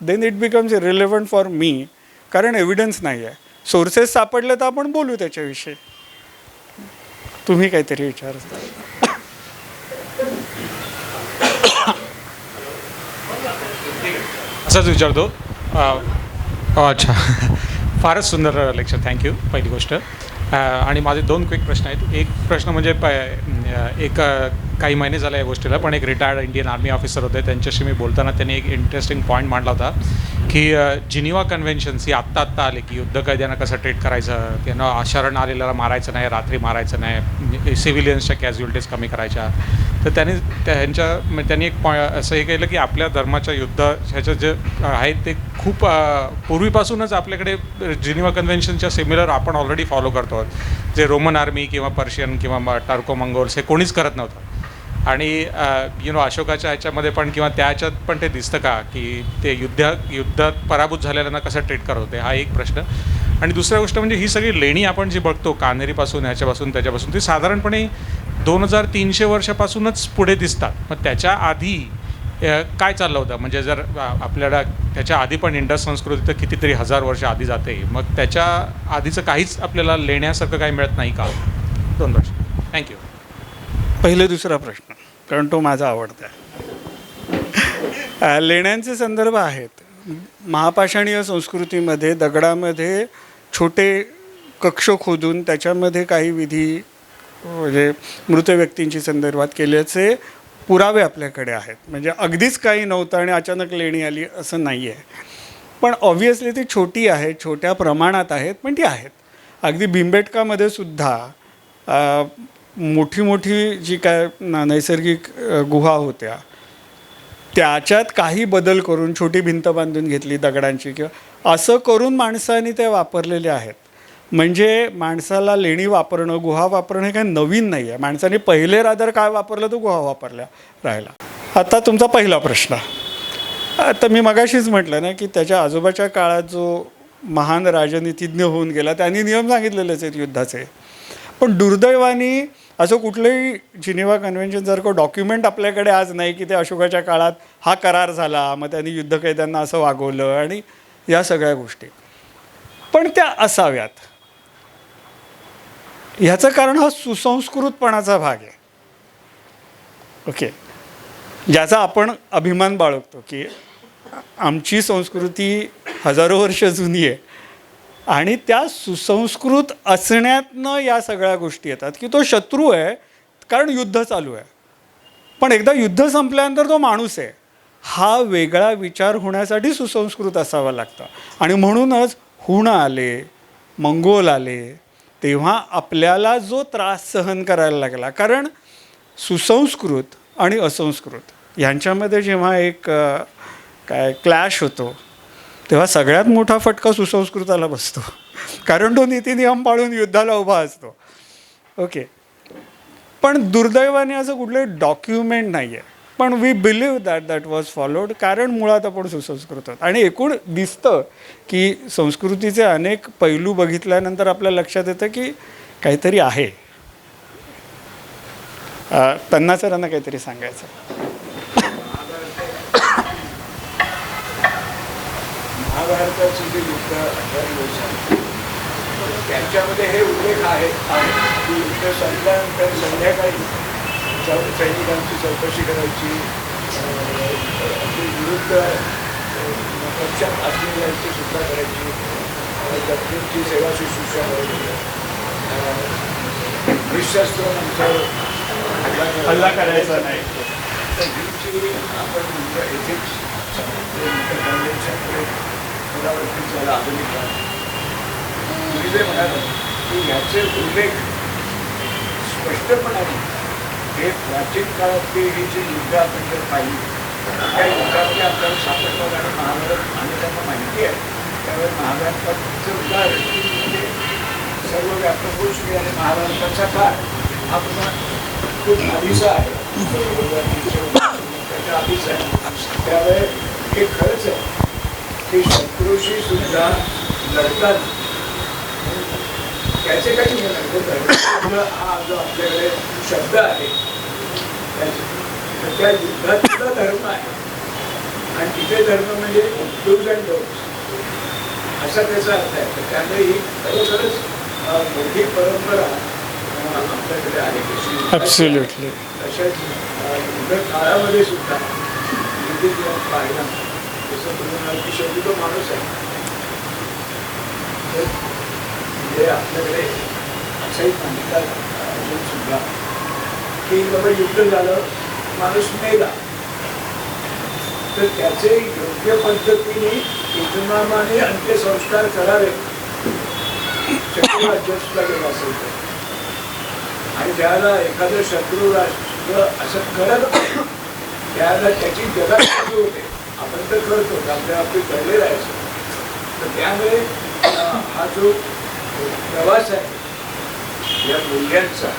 B: Then it becomes relevant for me, कारण एव्हिडन्स नाही आहे. सोर्सेस सापडले तर आपण बोलू त्याच्याविषयी. तुम्ही काहीतरी विचारता.
E: असंच विचारतो. अच्छा, फारच सुंदर लेक्चर, थँक्यू. पहिली गोष्ट. आणि माझे 2 क्विक प्रश्न आहेत. एक प्रश्न म्हणजे काही महिने झाले या गोष्टीला, पण एक रिटायर्ड इंडियन आर्मी ऑफिसर होते, त्यांच्याशी मी बोलताना त्यांनी एक इंटरेस्टिंग पॉईंट मांडला होता की जिनिव्हा कन्व्हेन्शन्स ही आत्ता आले की युद्धकैद्यांना कसं ट्रीट करायचं, त्यांना शरण आलेल्याला मारायचं नाही, रात्री मारायचं नाही, सिव्हिलियन्सच्या कॅज्युअलिटीज कमी करायच्या. तर त्यांनी एक असं हे केलं की आपल्या धर्माच्या ह्याचं जे आहे ते खूप पूर्वीपासूनच आपल्याकडे जिनिव्हा कन्व्हेन्शनच्या सिमिलर आपण ऑलरेडी फॉलो करतो, जे रोमन आर्मी किंवा पर्शियन किंवा टर्को मंगोल्स हे कोणीच करत नव्हतं. आणि अशोकाच्या ह्याच्यामध्ये पण किंवा त्या ह्याच्यात पण ते दिसतं का की ते युद्धात पराभूत झालेल्यांना कसं ट्रीट करत होते, हा एक प्रश्न. आणि दुसरा गोष्ट म्हणजे ही सगळी लेणी आपण जी बघतो कान्हेरीपासून ह्याच्यापासून त्याच्यापासून, ती साधारणपणे 2300 वर्षापासूनच पुढे दिसतात. मग त्याच्या आधी काय चाललं होतं, म्हणजे जर आपल्याला त्याच्या आधी पण इंडस संस्कृती तर कितीतरी 1000 वर्ष आधी जाते, मग त्याच्या आधीचं काहीच आपल्याला लेण्यासारखं काही मिळत नाही का? 2 प्रश्न. थँक्यू.
B: पहिले दुसरा प्रश्न, कारण तो माझा आवडता आहे. लेण्यांचे संदर्भ आहेत. महापाषाणीय संस्कृतीमध्ये दगडामध्ये छोटे कक्ष खोदून त्याच्यामध्ये काही विधी म्हणजे मृत व्यक्तींची संदर्भात केल्याचे पुरावे आपल्याकडे आहेत. म्हणजे अगदीच काही नव्हतं आणि अचानक लेणी आली असं नाही आहे. पण ऑब्व्हियसली ती छोटी आहे, छोट्या प्रमाणात आहेत, पण ती आहेत. अगदी भीमबेटकामध्ये सुद्धा मोठी जी काय नैसर्गिक गुहा होत्या त्याच्यात काही बदल करून छोटी भिंत बांधून घेतली दगडांची किंवा असं करून माणसाने ते वापरलेले आहेत. म्हणजे माणसाला लेणी वापरणं, गुहा वापरणं हे काही नवीन नाही आहे. माणसाने पहिले रादर काय वापरलं तर गुहा वापरल्या राहिला. आता तुमचा पहिला प्रश्न, आता मी मगाशीच म्हटलं ना की त्याच्या आजोबाच्या काळात जो महान राजनीतिज्ञ होऊन गेला त्यांनी नियम सांगितलेलेच आहेत युद्धाचे. पण दुर्दैवाने असं कुठलंही जिनिव्हा कन्व्हेन्शनसारखं डॉक्युमेंट आपल्याकडे आज नाही की ते अशोकाच्या काळात हा करार झाला, मग त्यांनी युद्धकैद्यांना असं वागवलं आणि या सगळ्या गोष्टी. पण त्या असाव्यात. ह्याचं कारण हा सुसंस्कृतपणाचा भाग आहे. ओके, ज्याचा आपण अभिमान बाळगतो की आमची संस्कृती हजारो वर्ष जुनी आहे आणि त्या सुसंस्कृत असण्यातनं या सगळ्या गोष्टी येतात की तो शत्रू आहे कारण युद्ध चालू आहे. पण एकदा युद्ध संपल्यानंतर तो माणूस आहे हा वेगळा विचार होण्यासाठी सुसंस्कृत असावा लागतं. आणि म्हणूनच हुण आले, मंगोल आले, तेव्हा आपल्याला जो त्रास सहन करायला लागला. कारण सुसंस्कृत आणि असंस्कृत यांच्यामध्ये जेव्हा एक क्लॅश होतो तेव्हा सगळ्यात मोठा फटका सुसंस्कृताला बसतो, कारण तो नीतिनियम पाळून युद्धाला उभा असतो. ओके, पण दुर्दैवाने असं कुठलं डॉक्युमेंट नाही आहे पण we believe that was followed, कारण मुळात आपण सुसंस्कृत आहोत. आणि एकूण दिसतं की संस्कृतीचे अनेक पैलू बघितल्यानंतर आपल्या लक्षात येतं की काहीतरी आहे. त्यांना सरांना काहीतरी सांगायचं.
C: महाभारताचे जे युद्ध 18 दिवस आहे त्यांच्यामध्ये हे उल्लेख आहे की युद्ध संपल्यानंतर संध्याकाळी सैनिकांची चौकशी करायची, आपली विरुद्ध पक्षात असलेल्यांची सुद्धा करायची, जखमींची सेवा शुश्रूषा करायची, निशस्त्र नंतर
B: हल्ला करायचा नाही.
C: तर ही आपण म्हणतो एथिक्स कन्व्हेन्शनकडे पुनरावृत्ती झाला आधुनिक काळात. तुम्ही जे म्हणाल की ह्याचे उल्लेख स्पष्टपणाने हे प्राचीन काळातली ही जी युद्ध आपण जर पाहिली त्या युद्धातली आपल्याला सापडतात आणि महाभारत अनेकांना माहिती आहे. त्यावेळेस महाभारताचं उदाहरण म्हणजे सर्व व्यापक गोष्टी आणि महाभारताचा काळ हा पुन्हा खूप आधीचा आहे, त्याच्या आधीच आहे. त्यावेळे हे खरंच आहे की शत्रूशी सुद्धा लढतात त्याचे काही नियम आहेत. हा जो आपल्याकडे शब्द आहे त्या युद्धात सुद्धा धर्म आहे आणि तिथे धर्म म्हणजे डूज अँड डोन्ट्स असा त्याचा अर्थ आहे. तर त्यामुळे ही खरोखरच मोठी परंपरा आपल्याकडे आहे.
B: ॲब्सोल्युटली.
C: तशाच युद्ध काळामध्ये सुद्धा पाहिला जसं म्हणून की शेवटी तो माणूस आहे. म्हणजे आपल्याकडे असाही मान्यता अजून सुद्धा की बाबा युद्ध झालं, माणूस मेला, तर त्याचे योग्य पद्धतीने इतमामाने अंत्यसंस्कार करावे. शत्रू राज्याला गेला असेल तर आणि ज्याला एखादं शत्रू राष्ट्र असं करत त्याला त्याची जगात सुरू होते. आपण तर करतो आपल्या आपली घडलेलं आहे. तर त्यामुळे हा जो प्रवास आहे या मूल्यांचा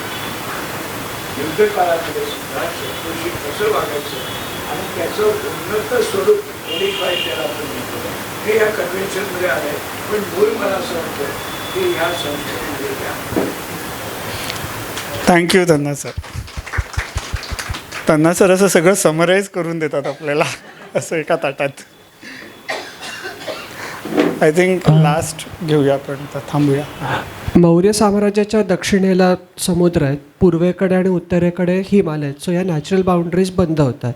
C: युद्ध काळामध्ये सुद्धा शत्रूशी कसं वागायचं आणि त्याचं उन्नत स्वरूप मोडिफाय त्याला आपण म्हणतो हे ह्या कन्व्हेन्शनमध्ये आलं आहे. पण मूळ मला असं वाटतं की ह्या संस्कृतीमध्ये त्या.
B: थँक्यू धन्ना सर. धन्ना सर असं सगळं समराईज करून देतात आपल्याला असं एका ताटात. आय थिंक लास्ट घेऊया आपण तर थांबूया.
F: मौर्य साम्राज्याच्या दक्षिणेला समुद्र आहेत, पूर्वेकडे आणि उत्तरेकडे हिमालय आहेत. सो या नॅचरल बाउंड्रीज बंद होतात.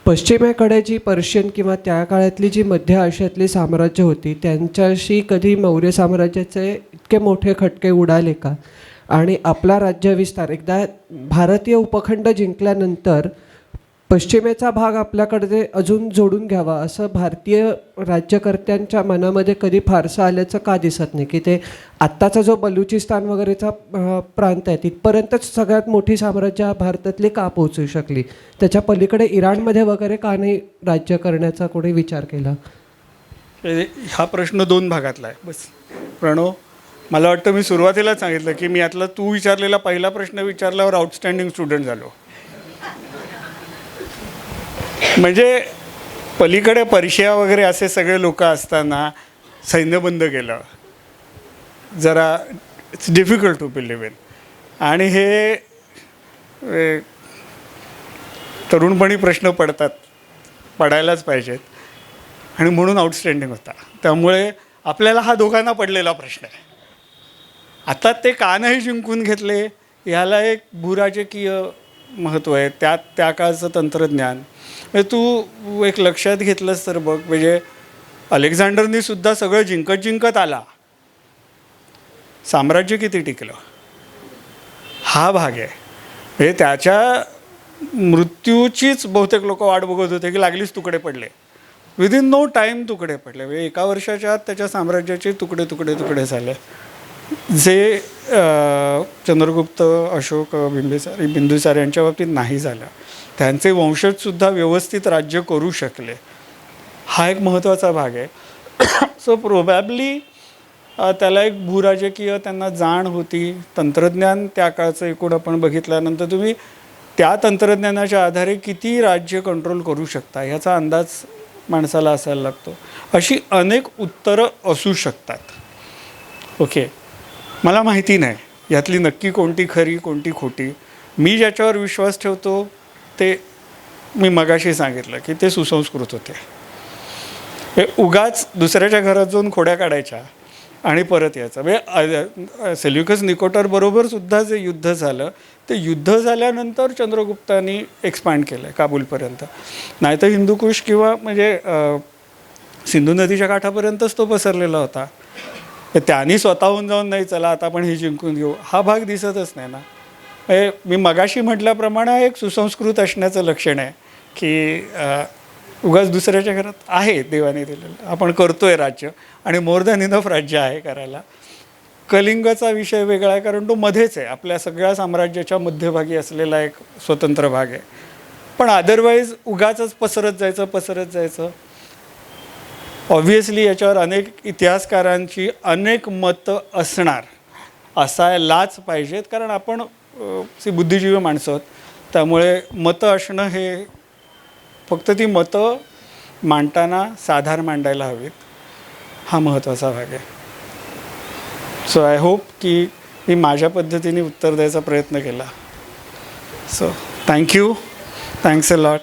F: पश्चिमेकडे जी पर्शियन किंवा त्या काळातली जी मध्य आशियातली साम्राज्य होती त्यांच्याशी कधी मौर्य साम्राज्याचे इतके मोठे खटके उडाले का? आणि आपला राज्यविस्तार एकदा भारतीय उपखंड जिंकल्यानंतर पश्चिमेचा भाग आपल्याकडे अजून जोडून घ्यावा असं भारतीय राज्यकर्त्यांच्या मनामध्ये कधी फारसं आल्याचं का दिसत नाही? की ते आत्ताचा जो बलुचिस्तान वगैरेचा प्रांत आहे तिथपर्यंतच सगळ्यात मोठी साम्राज्य भारतातली का पोहोचू शकली? त्याच्या पलीकडे इराणमध्ये वगैरे का नाही राज्य करण्याचा कोणी विचार केला?
B: हा प्रश्न 2 भागातला आहे. बस प्रणव, मला वाटतं मी सुरुवातीलाच सांगितलं की मी यातला तू विचारलेला पहिला प्रश्न विचारल्यावर आउटस्टँडिंग स्टुडंट झालो. म्हणजे पलीकडे पर्शिया वगैरे असे सगळे लोक असताना सैन्य बंद केलं, जरा it's difficult to believe in. आणि हे तरुणपणी प्रश्न पडायलाच पाहिजेत आणि म्हणून आउटस्टँडिंग होता. त्यामुळे आपल्याला हा दोघांना पडलेला प्रश्न आहे. आता ते का नाही जिंकून घेतले ह्याला एक भूराजकीय महत्त्व आहे. त्या काळचं तंत्रज्ञान म्हणजे तू एक लक्षात घेतलंस तर बघ, म्हणजे अलेक्झांडरनी सुद्धा सगळं जिंकत आला, साम्राज्य किती टिकलं हा भाग आहे. म्हणजे त्याच्या मृत्यूचीच बहुतेक लोक वाट बघत होते की लागलीच तुकडे पडले. विदिन नो टाईम तुकडे पडले. म्हणजे 1 वर्षाच्या आत त्याच्या साम्राज्याचे तुकडे झाले. जे चंद्रगुप्त, अशोक, बिंदुसार यांच्या बाबतीत नाही झालं. त्यांचे वंशजसुद्धा व्यवस्थित राज्य करू शकले. हा एक महत्त्वाचा भाग आहे. सो प्रोबॅबली त्याला एक भूराजकीय त्यांना जाण होती. तंत्रज्ञान त्या काळचं एकूण आपण बघितल्यानंतर तुम्ही त्या तंत्रज्ञानाच्या आधारे किती राज्य कंट्रोल करू शकता ह्याचा अंदाज माणसाला असायला लागतो. अशी अनेक उत्तरं असू शकतात. ओके, मला माहिती नाही यातली नक्की कोणती खरी कोणती खोटी. मी ज्याच्यावर विश्वास ठेवतो ते मी मगाशी सांगितलं की ते सुसंस्कृत होते. हे उगाच दुसऱ्याच्या घरात जाऊन खोड्या काढायच्या आणि परत यायचं. म्हणजे सेल्युकस निकोटरबरोबर सुद्धा जे युद्ध झालं ते युद्ध झाल्यानंतर चंद्रगुप्तानी एक्सपांड केलं आहे काबूलपर्यंत. नाहीतर हिंदुकुश किंवा म्हणजे सिंधू नदीच्या काठापर्यंतच तो पसरलेला होता. तर त्यांनी स्वतःहून जाऊन नाही चला आता आपण हे जिंकून घेऊ हा भाग दिसतच नाही ना. म्हणजे मी मगाशी म्हटल्याप्रमाणे एक सुसंस्कृत असण्याचं लक्षण आहे की उगाच दुसऱ्याच्या घरात आहे देवाने दिलेलं, आपण करतोय राज्य आणि मोर दॅन इनफ राज्य आहे करायला. कलिंगचा विषय वेगळा आहे कारण तो मध्येच आहे, आपल्या सगळ्या साम्राज्याच्या मध्यभागी असलेला एक स्वतंत्र भाग आहे. पण अदरवाईज उगाचच पसरत जायचं. ऑब्व्हियसली याच्यावर अनेक इतिहासकारांची अनेक मतं असणार, असायलाच पाहिजेत कारण आपण बुद्धिजीवी माणसं आहोत. त्यामुळे मतं असणं हे फक्त ती मतं मांडताना साधार मांडायला हवीत, हा महत्त्वाचा भाग आहे. सो आय होप की मी माझ्या पद्धतीने उत्तर द्यायचा प्रयत्न केला. So thank you, thanks a lot.